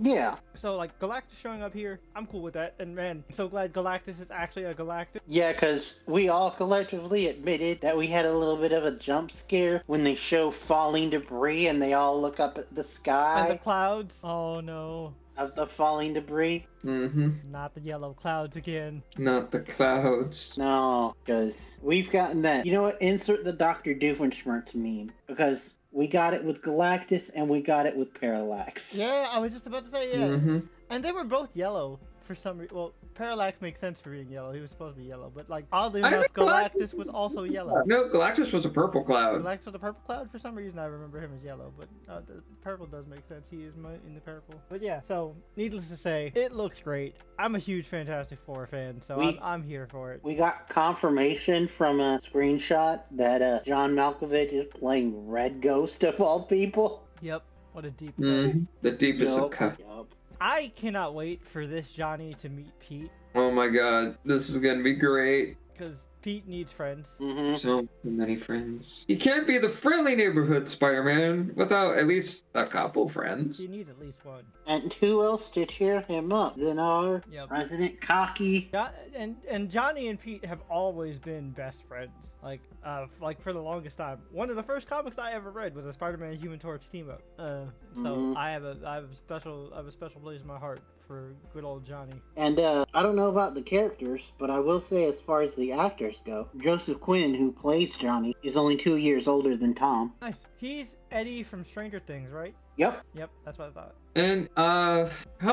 Yeah. So like Galactus showing up here, I'm cool with that. And man, I'm so glad Galactus is actually a Galactus. Yeah, because we all collectively admitted that we had a little bit of a jump scare when they show falling debris and they all look up at the sky. And the clouds. Oh no. Of the falling debris. Not the yellow clouds again. Not the clouds. No, because we've gotten that. You know what? Insert the Dr. Doofenshmirtz meme. Because we got it with Galactus and we got it with Parallax. Yeah, I was just about to say, yeah. And they were both yellow for some reason. Well, Parallax makes sense for being yellow. He was supposed to be yellow. But, like, oddly enough, Galactus was also yellow. No, Galactus was a purple cloud. Galactus was a purple cloud? For some reason, I remember him as yellow. But the purple does make sense. He is in the purple. But, yeah. So, needless to say, it looks great. I'm a huge Fantastic Four fan, so I'm here for it. We got confirmation from a screenshot that John Malkovich is playing Red Ghost of all people. Yep. What a deep cut. The deepest of cut. I cannot wait for this Johnny to meet Pete. Oh my god, this is gonna be great. Because Pete needs friends. So many friends. You can't be the friendly neighborhood Spider-Man without at least a couple friends. You need at least one. And who else to cheer him up than our President Cocky? And Johnny and Pete have always been best friends. Like for the longest time. One of the first comics I ever read was a Spider-Man Human Torch team up. So I have a special place in my heart for good old Johnny. And I don't know about the characters, but I will say as far as the actors go, Joseph Quinn, who plays Johnny, is only 2 years older than Tom. Nice. He's Eddie from Stranger Things, right? Yep, that's what I thought. And how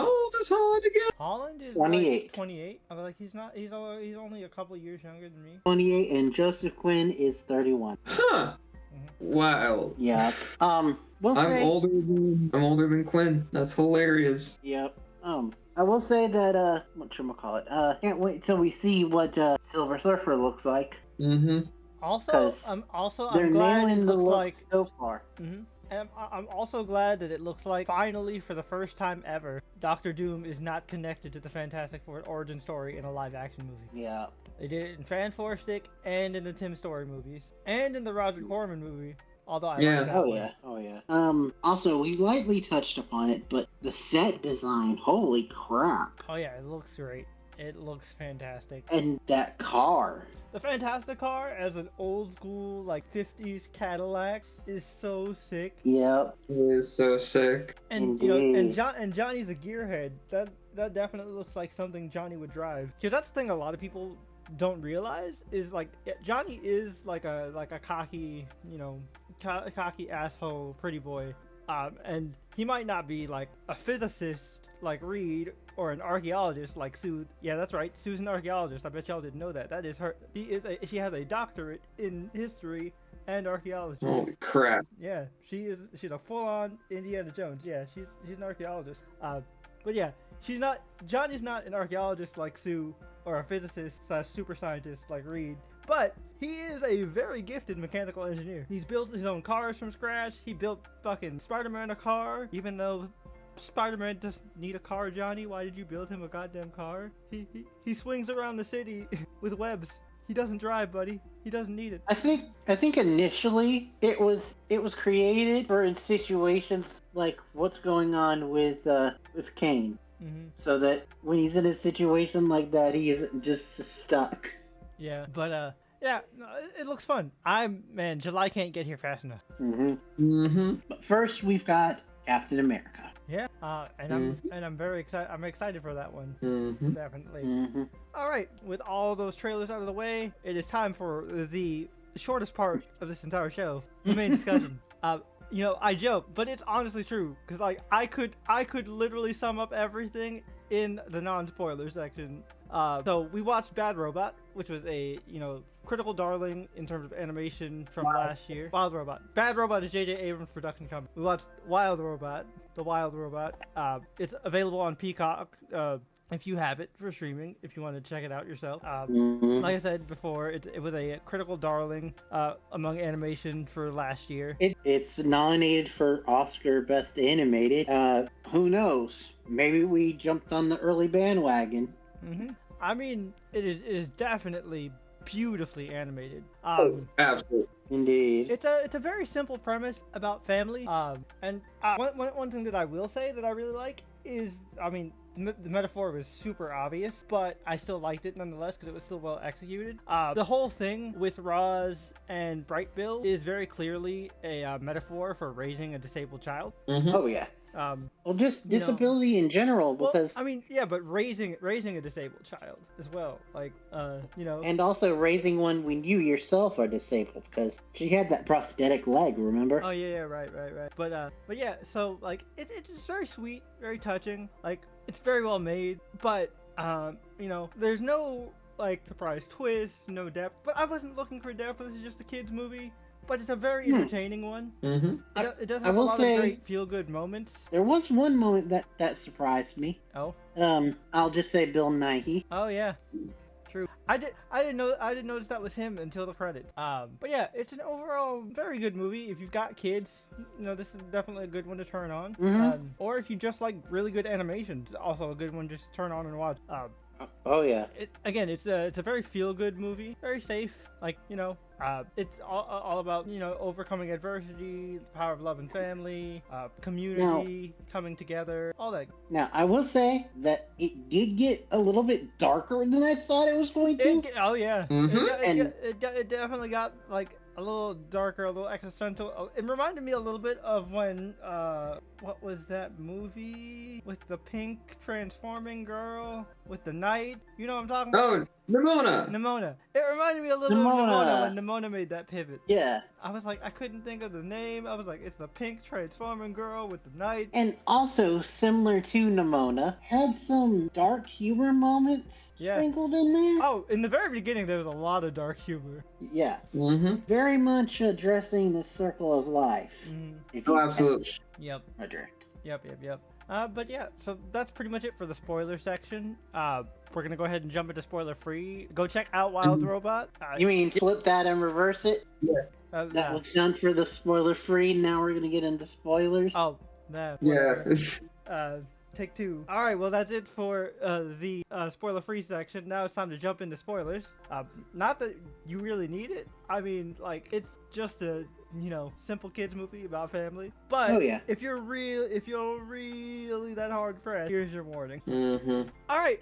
old is Holland again? Holland is 28. Like 28. I was like, he's only a couple years younger than me. 28, and Joseph Quinn is 31. Huh. Wow. Yeah. I'm older than Quinn. That's hilarious. Yep. I will say that whatchamacallit, can't wait till we see what Silver Surfer looks like. Also, I'm glad it looks like so far. And I'm also glad that it looks like, finally, for the first time ever, Doctor Doom is not connected to the Fantastic Four origin story in a live-action movie. Yeah. They did it in Fan Four Stick, and in the Tim Story movies, and in the Roger Corman movie. Although I like that one. Oh yeah. Also, we lightly touched upon it, but the set design, holy crap. Oh yeah, it looks great. It looks fantastic. And that car. The Fantastic car as an old school like 50s Cadillac is so sick. Yep. It is so sick. And Indeed. and Johnny's a gearhead. That definitely looks like something Johnny would drive. Because that's the thing a lot of people don't realize is like Johnny is like a cocky, cocky asshole pretty boy. And he might not be like a physicist like Reed or an archaeologist like Sue. Yeah, that's right. Sue's an archaeologist. I bet y'all didn't know that. That is her. She has a doctorate in history and archaeology. Holy crap. Yeah, she's a full-on Indiana Jones. Yeah, she's an archaeologist. But yeah, Johnny's not an archaeologist like Sue or a physicist / super scientist like Reed. But he is a very gifted mechanical engineer. He's built his own cars from scratch. He built fucking Spider-Man a car, even though Spider-Man doesn't need a car, Johnny. Why did you build him a goddamn car? He swings around the city with webs. He doesn't drive, buddy. He doesn't need it. I think initially it was created for in situations like what's going on with Kane, so that when he's in a situation like that, he isn't just stuck. Yeah, but yeah, no, it looks fun. July can't get here fast enough. But first, we've got Captain America. Yeah, and I'm very excited. I'm excited for that one. Definitely. All right, with all those trailers out of the way, it is time for the shortest part of this entire show, the main discussion. I joke, but it's honestly true because like I could literally sum up everything in the non-spoiler section. So we watched Bad Robot, which was a critical darling in terms of animation from last year. Wild Robot. Bad Robot is J.J. Abrams' production company. We watched Wild Robot, the Wild Robot. It's available on Peacock. If you have it for streaming, if you want to check it out yourself. Like I said before, it was a critical darling among animation for last year. It's nominated for Oscar Best Animated. Who knows? Maybe we jumped on the early bandwagon. I mean, it is definitely beautifully animated. Absolutely. Indeed. It's a very simple premise about family. And one thing that I will say that I really like is, I mean, the metaphor was super obvious, but I still liked it nonetheless because it was still well executed. The whole thing with Roz and Bright Bill is very clearly a metaphor for raising a disabled child. Oh yeah. Well, just disability in general, because but raising a disabled child as well, like and also raising one when you yourself are disabled, because she had that prosthetic leg, remember? Oh yeah, right. But yeah, so like it's just very sweet, very touching, like it's very well made, but there's no like surprise twist, no depth. But I wasn't looking for depth. This is just a kids movie. But it's a very entertaining one. It does have a lot of great feel-good moments. There was one moment that surprised me. Oh. I'll just say Bill Nighy. Oh yeah, true. I didn't notice that was him until the credits. But yeah, it's an overall very good movie. If you've got kids, this is definitely a good one to turn on. Or if you just like really good animation, it's also a good one just to turn on and watch. Oh yeah. It's a very feel-good movie, very safe. Like it's all about overcoming adversity, the power of love and family, community coming together, all that. Now I will say that it did get a little bit darker than I thought it was going to. Oh yeah, it definitely got like a little darker, a little existential. It reminded me a little bit of when what was that movie with the pink transforming girl with the knight? You know what I'm talking about? Oh, Nimona. It reminded me a little of Nimona when Nimona made that pivot. Yeah. I was like, I couldn't think of the name. I was like, it's the pink transforming girl with the knight. And also, similar to Nimona, had some dark humor moments sprinkled in there. Oh, in the very beginning, there was a lot of dark humor. Yeah. Very much addressing the circle of life. Absolutely. Yep. Direct. Yep. But yeah, so that's pretty much it for the spoiler section. We're gonna go ahead and jump into spoiler free. Go check out Wild Robot. You mean flip that and reverse it? Yeah. That was done for the spoiler free. Now we're gonna get into spoilers. Oh, no. Yeah. Take two. All right, well that's it for the spoiler free section. Now it's time to jump into spoilers. Not that you really need it. I mean, like it's just a simple kids movie about family. But if you're really that hard pressed, here's your warning. Mm-hmm. All right.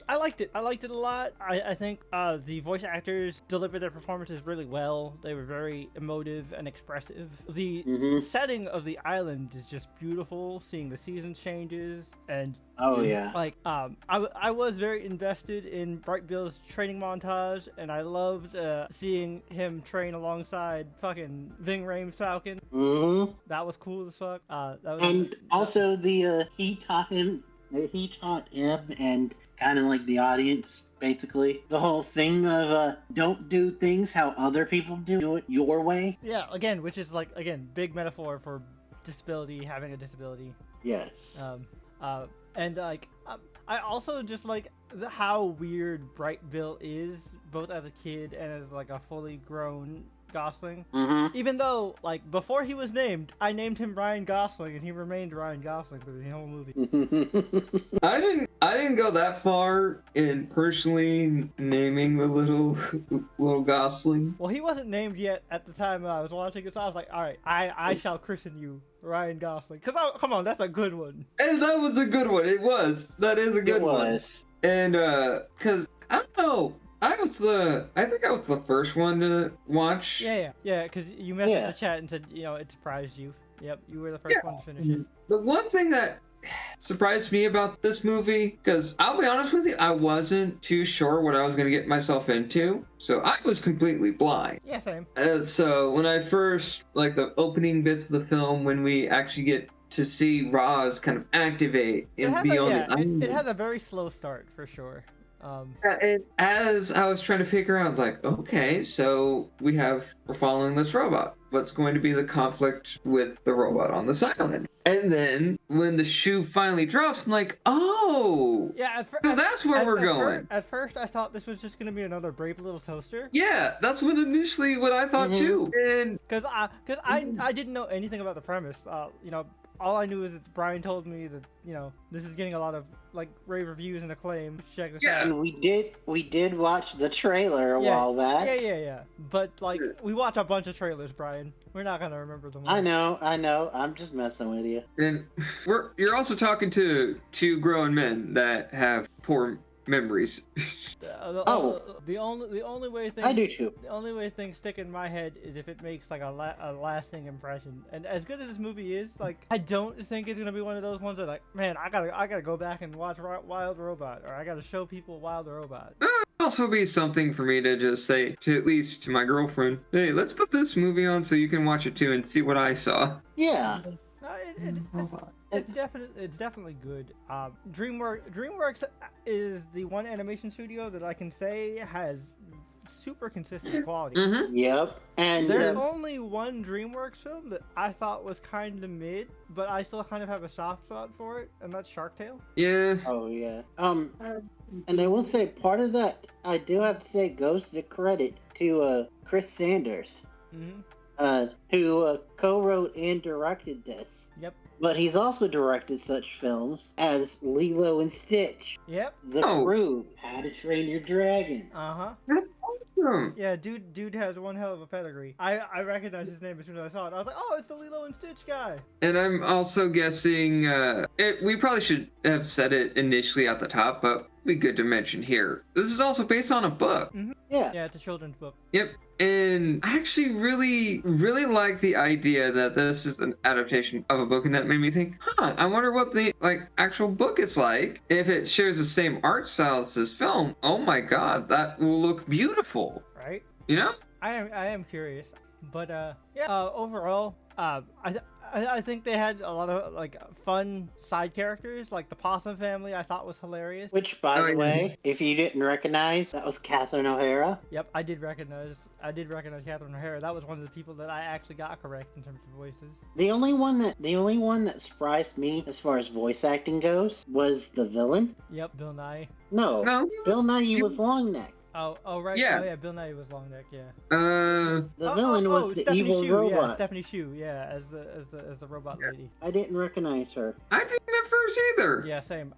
I liked it. I liked it a lot. I think the voice actors delivered their performances really well. They were very emotive and expressive. The setting of the island is just beautiful. Seeing the season changes and like I was very invested in Bright Bill's training montage, and I loved seeing him train alongside fucking Ving Rhames Falcon. That was cool as fuck. Also he taught him and kind of like the audience, basically. The whole thing of don't do things how other people do it your way. Yeah, again, which is like, big metaphor for disability, having a disability. Yeah. And like, I also just like how weird Bright Bill is, both as a kid and as like a fully grown Gosling. Even though, like, before he was named, I named him Ryan Gosling, and he remained Ryan Gosling through the whole movie. I didn't go that far in personally naming the little Gosling. Well, he wasn't named yet at the time I was watching it, so I was like, all right, I shall christen you Ryan Gosling. Because, come on, that's a good one. And that was a good one. It was. That is a good one. And, because, I don't know. I think I was the first one to watch. Yeah, because you messaged the chat and said, it surprised you. Yep, you were the first one to finish it. The one thing that surprised me about this movie, because I'll be honest with you, I wasn't too sure what I was going to get myself into, so I was completely blind. Yeah, same. So when I first, like the opening bits of the film, when we actually get to see Roz kind of activate and be on the island. It has a very slow start, for sure. And as I was trying to figure out, like, okay, so we're following this robot. What's going to be the conflict with the robot on this island? And then when the shoe finally drops, I'm like, oh, yeah. So that's where we're going. At first, I thought this was just going to be another Brave Little Toaster. Yeah, that's what I thought too. And because I didn't know anything about the premise. All I knew is that Brian told me that this is getting a lot of like rave reviews and acclaim. Check this out. And we did watch the trailer a while back. Yeah. But like we watch a bunch of trailers, Brian. We're not gonna remember them all. I know. I'm just messing with you. And you're also talking to two grown men that have poor memories. The only way things I do too. The only way things stick in my head is if it makes like a lasting impression. And as good as this movie is, like I don't think it's gonna be one of those ones that like, man, I gotta go back and watch Wild Robot, or I gotta show people Wild Robot. Also be something for me to just say to at least to my girlfriend, hey, let's put this movie on so you can watch it too and see what I saw. Yeah. No, it's definitely good. DreamWorks is the one animation studio that I can say has super consistent quality. Yep. And there's only one DreamWorks film that I thought was kind of mid, but I still kind of have a soft spot for it, and that's Shark Tale. Yeah. Oh yeah. And I will say part of that I do have to say goes to credit to Chris Sanders, who co-wrote and directed this. Yep. But he's also directed such films as Lilo and Stitch. Yep. The Crew, How to Train Your Dragon. That's awesome. Yeah, dude has one hell of a pedigree. I recognized his name as soon as I saw it. I was like, oh, it's the Lilo and Stitch guy. And I'm also guessing, we probably should have said it initially at the top, but it'd be good to mention here. This is also based on a book. Yeah. Yeah, it's a children's book. Yep. And I actually really, really like the idea that this is an adaptation of a book, and that made me think, I wonder what the actual book is like. If it shares the same art style as this film, oh my god, that will look beautiful. Right? I am curious. But overall, I think they had a lot of like fun side characters, like the Possum family. I thought was hilarious. Which, by the way, if you didn't recognize, that was Catherine O'Hara. Yep, I did recognize Catherine O'Hara. That was one of the people that I actually got correct in terms of voices. The only one that surprised me as far as voice acting goes was the villain. Yep, Bill Nye. No. Bill Nye was Longneck. Oh, right. Yeah. Oh, yeah, Bill Nye was Longneck, yeah. The villain was the Stephanie evil Hsu, robot. Yeah, Stephanie Hsu, as the robot lady. I didn't recognize her. I didn't at first either. Yeah, same.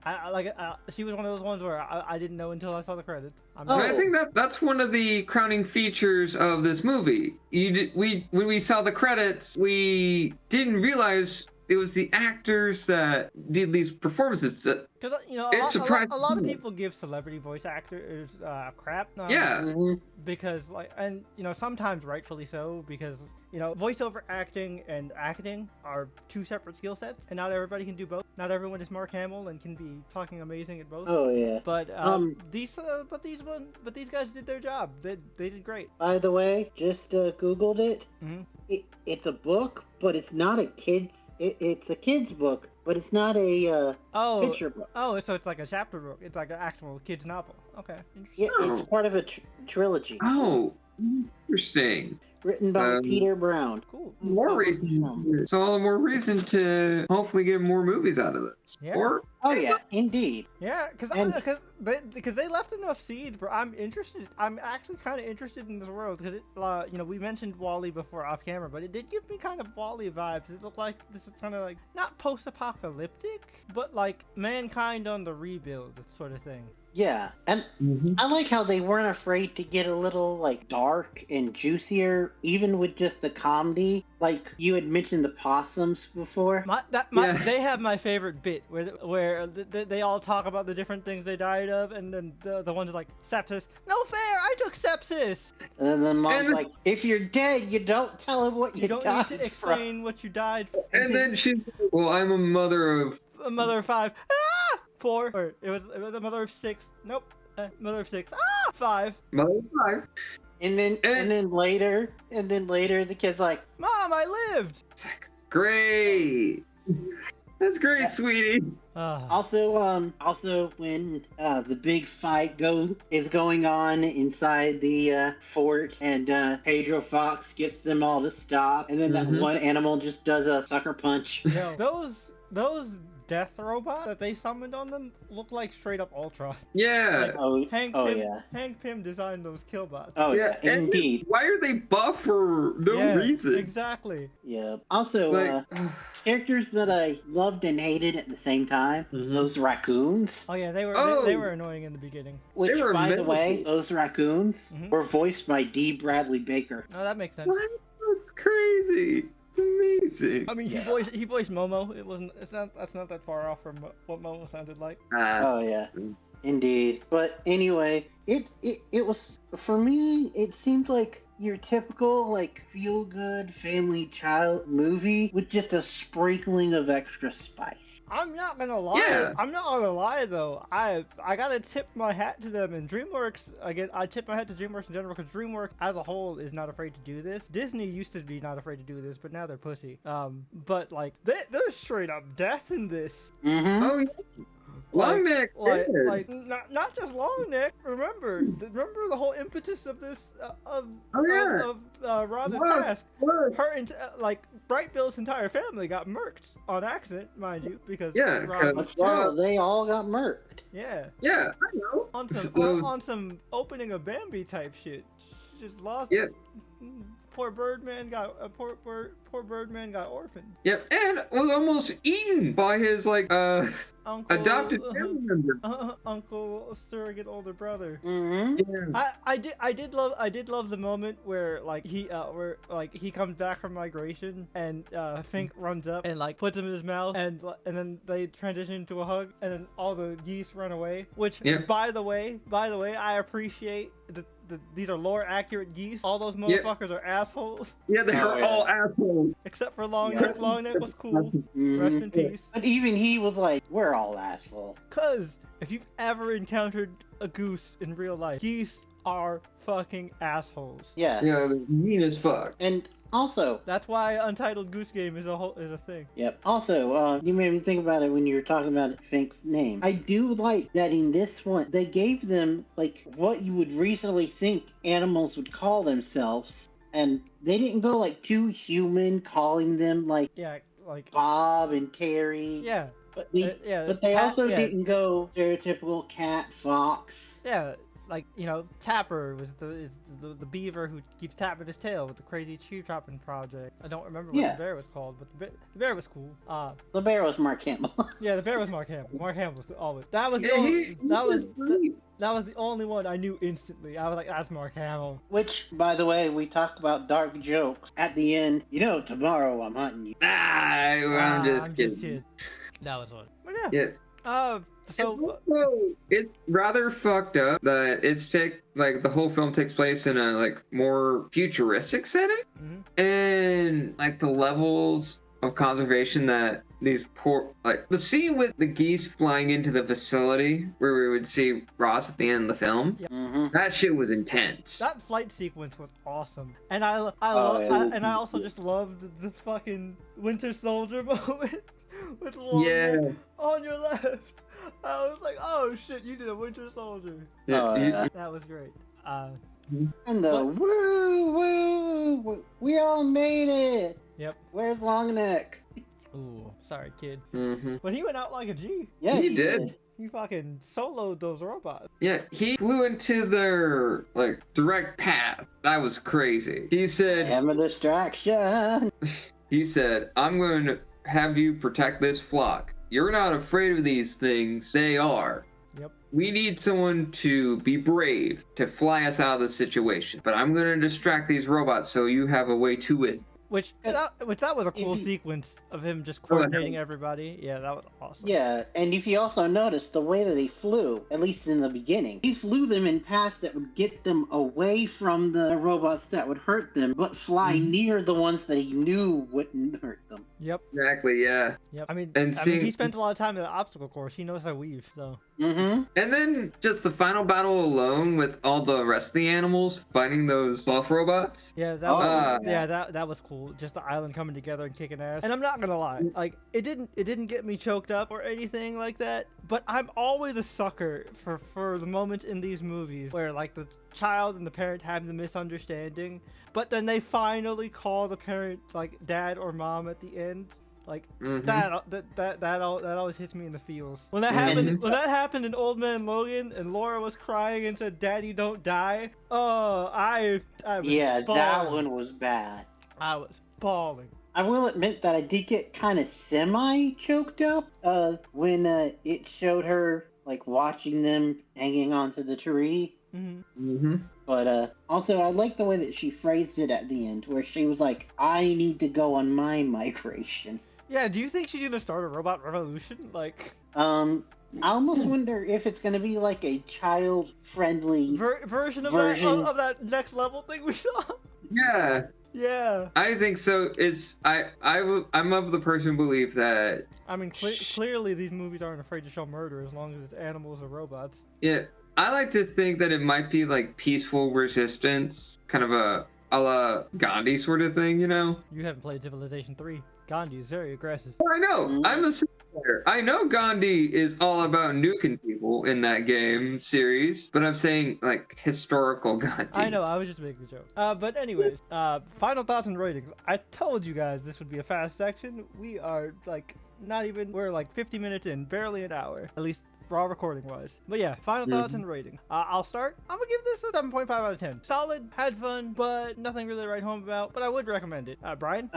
She was one of those ones where I didn't know until I saw the credits. I think that's one of the crowning features of this movie. When we saw the credits, we didn't realize it was the actors that did these performances. Because It's surprising. a lot of people give celebrity voice actors crap. Yeah. Mhm. Because sometimes rightfully so, because voiceover acting and acting are two separate skill sets, and not everybody can do both. Not everyone is Mark Hamill and can be fucking amazing at both. Oh yeah. But these guys did their job. They did great. By the way, just Googled it. Mhm. It's a book, but it's not a kid's. It's a kid's book, but it's not a picture book. Oh, so it's like a chapter book. It's like an actual kid's novel. Okay, interesting. Yeah, Oh. it's part of a trilogy. Oh, interesting. Written by Peter Brown. Cool. More reason. So all the more reason to hopefully get more movies out of this. Yeah. Or Oh yeah, indeed. Yeah, because they left enough seeds. But I'm interested. I'm actually kind of interested in this world because we mentioned Wall-E before off camera, but it did give me kind of Wall-E vibes. It looked like this was kind of like not post-apocalyptic, but like mankind on the rebuild sort of thing. Yeah, and I like how they weren't afraid to get a little like dark and juicier, even with just the comedy. Like you had mentioned the possums before. They have my favorite bit where they all talk about the different things they died of, and then the one's like sepsis. No fair, I took sepsis. And then the mom's like, if you're dead, you don't tell him what you don't died need to explain what you died from. and then she's well, I'm a mother of A mother of 5. Ah! 4. Or it was a mother of 6. Nope. Mother of 6. Ah! 5. mother of 5. And then later, the kid's like, Mom, I lived. It's like, great. That's great, sweetie. Also when the big fight is going on inside the fort, and Pedro Fox gets them all to stop, and then that one animal just does a sucker punch. Yo, those death robots that they summoned on them look like straight up Ultron. Yeah. Like, Hank Pym designed those killbots. Oh yeah, and indeed. Why are they buff for no reason? Exactly. Yeah. Also, characters that I loved and hated at the same time. Those raccoons. Oh yeah, they were annoying in the beginning. Which, by the way, those raccoons were voiced by D. Bradley Baker. Oh, that makes sense. What? That's crazy. It's amazing. I mean, he voiced Momo. That's not that far off from what Momo sounded like. Oh yeah, indeed. But anyway, it was, for me, it seemed like your typical like feel good family child movie with just a sprinkling of extra spice. I'm not gonna lie. Yeah. I'm not gonna lie though. I gotta tip my hat to them, and DreamWorks again. I tip my hat to DreamWorks in general because DreamWorks as a whole is not afraid to do this. Disney used to be not afraid to do this, but now they're pussy. But like there's straight up death in this. Oh yeah. Long neck. Like not just long neck. Remember the whole impetus of this of Rhonda's task. Her Bright Bill's entire family got murked on accident, mind you, because they all got murked. Yeah. Yeah, I know. On some opening of Bambi type shit. She just lost. Yeah. Poor Birdman got orphaned. Yep, and was almost eaten by his adopted family member. Uncle, surrogate older brother. Mm-hmm. Yeah. I did love the moment where he comes back from migration and Fink runs up and like puts him in his mouth and then they transition into a hug and then all the geese run away. Which by the way, I appreciate these are lore accurate geese. All those motherfuckers are assholes. Yeah, they are all assholes. Except for Long Neck. Long Neck was cool. Rest in peace. But even he was like, we're all assholes. Cause if you've ever encountered a goose in real life, geese are fucking assholes. Yeah. Yeah, they're mean as fuck. And also, that's why Untitled Goose Game is a thing. Yep. Also, you made me think about it when you were talking about Fink's name. I do like that in this one, they gave them like what you would reasonably think animals would call themselves, and they didn't go like too human, calling them like Bob and Terry. Yeah. But they also didn't go stereotypical cat, fox. Yeah. like, you know, Tapper is the beaver who keeps tapping his tail with the crazy tree chopping project. I don't remember what the bear was called, but the bear was cool. The bear was Mark Hamill. Yeah, the bear was Mark Hamill. Mark Hamill was always that was that was the only one I knew instantly. I was like, that's Mark Hamill. Which, by the way, we talked about dark jokes at the end. You know, tomorrow I'm hunting you. I'm just kidding. That was one. But Yeah. So it's rather fucked up that the whole film takes place in a like more futuristic setting, and like the levels of conservation that these poor, like the scene with the geese flying into the facility where we would see Ross at the end of the film. Yeah. That shit was intense. That flight sequence was awesome, and I also just loved the fucking Winter Soldier moment with Long on your left. I was like, oh shit, you did a Winter Soldier. Yeah, that was great. And the woo, we all made it. Yep. Where's Longneck? Ooh, sorry, kid. Mm-hmm. But he went out like a G. Yeah, he did. He fucking soloed those robots. Yeah, he flew into their like direct path. That was crazy. He said, "I'm a distraction." He said, "I'm going to have you protect this flock. You're not afraid of these things. They are. Yep. We need someone to be brave to fly us out of the situation. But I'm going to distract these robots so you have a way to it." That was a cool sequence of him just coordinating everybody. Yeah, that was awesome. Yeah, and if you also notice the way that he flew, at least in the beginning, he flew them in paths that would get them away from the robots that would hurt them, but fly near the ones that he knew wouldn't hurt them. Yep. Exactly, yeah. Yep. I mean, Seeing... he spent a lot of time in the obstacle course. He knows how to weave, so. Mm-hmm. And then just the final battle alone with all the rest of the animals fighting those buff robots. Yeah, that was cool. Just the island coming together and kicking ass. And I'm not gonna lie, like it didn't get me choked up or anything like that. But I'm always a sucker for the moments in these movies where like the child and the parent have the misunderstanding, but then they finally call the parent like dad or mom at the end. Like that always hits me in the feels. When that happened in Old Man Logan and Laura was crying and said, "Daddy, don't die." Oh, I was bawling. That one was bad. I was bawling. I will admit that I did get kind of semi-choked up when it showed her like watching them hanging onto the tree. But also, I like the way that she phrased it at the end, where she was like, "I need to go on my migration." Yeah, do you think she's gonna start a robot revolution? Like, I almost wonder if it's gonna be like a child-friendly version of that next level thing we saw. Yeah. Yeah. I think so. I'm of the person who believes that. I mean, clearly these movies aren't afraid to show murder as long as it's animals or robots. Yeah. I like to think that it might be like peaceful resistance, kind of a la Gandhi sort of thing, you know? You haven't played Civilization 3. Gandhi is very aggressive. Well, I know. I'm a player. I know Gandhi is all about nuking people in that game series, but I'm saying like historical Gandhi. I know. I was just making a joke. But anyways, final thoughts and ratings. I told you guys this would be a fast section. We are like we're like 50 minutes in, barely an hour. At least raw recording wise. But yeah, final thoughts and rating. I'll start. I'm gonna give this a 7.5 out of 10. Solid, had fun, but nothing really to write home about, but I would recommend it. Brian?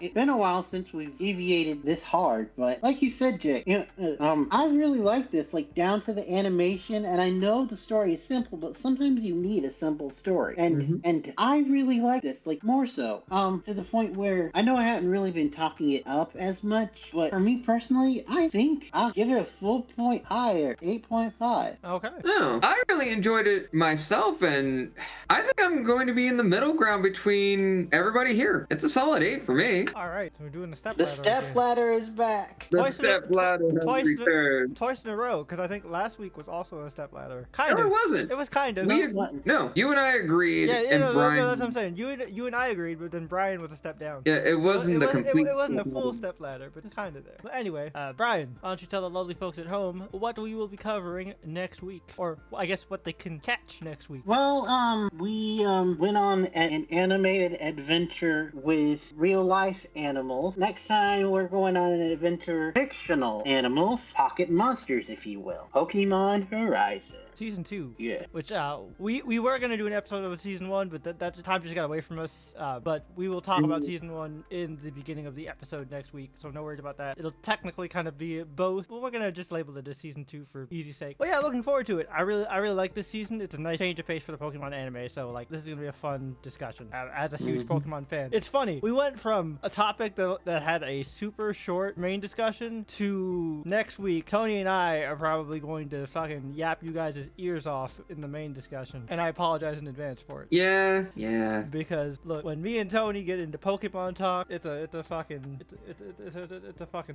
It's been a while since we've deviated this hard, but like you said, Jake, I really like this, like down to the animation, and I know the story is simple, but sometimes you need a simple story, and I really like this, like more so, to the point where I know I haven't really been talking it up as much, but for me personally, I think I'll give it a full point higher, 8.5. Okay. Oh, I really enjoyed it myself, and I think I'm going to be in the middle ground between everybody here. It's a solid 8 for me. All right, so we're doing the step The ladder. step ladder is back. The step ladder has returned. Twice in a row, because I think last week was also a step ladder. Kind of. No, it wasn't. It was kind of. No, you and I agreed, and Brian... No, that's what I'm saying. You and I agreed, but then Brian was a step down. Yeah, it wasn't It wasn't a full step ladder, but it's kind of there. But anyway, Brian, why don't you tell the lovely folks at home what what we will be covering next week, or I guess what they can catch next week. Well, we went on an animated adventure with real life animals. Next time we're going on an adventure fictional animals, pocket monsters, if you will. Pokemon Horizon. Season 2. Yeah. Which we were gonna do an episode of season 1, but that time just got away from us. But we will talk about season 1 in the beginning of the episode next week, so no worries about that. It'll technically kind of be both, but we're gonna just label it as season 2 for easy sake. But yeah, looking forward to it. I really like this season. It's a nice change of pace for the Pokemon anime, so like this is gonna be a fun discussion. As a huge Pokemon fan, it's funny. We went from a topic that had a super short main discussion to next week. Tony and I are probably going to fucking yap you guys' ears off in the main discussion, and I apologize in advance for it. Yeah. Because look, when me and Tony get into Pokemon talk, it's a fucking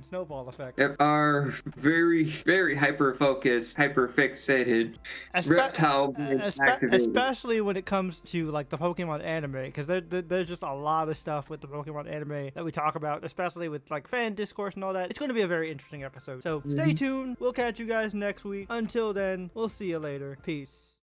snowball effect. Yep, our very hyper focused, hyper fixated reptile being activated. Especially when it comes to like the Pokemon anime, because there's just a lot of stuff with the Pokemon anime that we talk about, especially with like fan discourse and all that. It's going to be a very interesting episode. So stay tuned. We'll catch you guys next week. Until then, we'll see you later. Peace.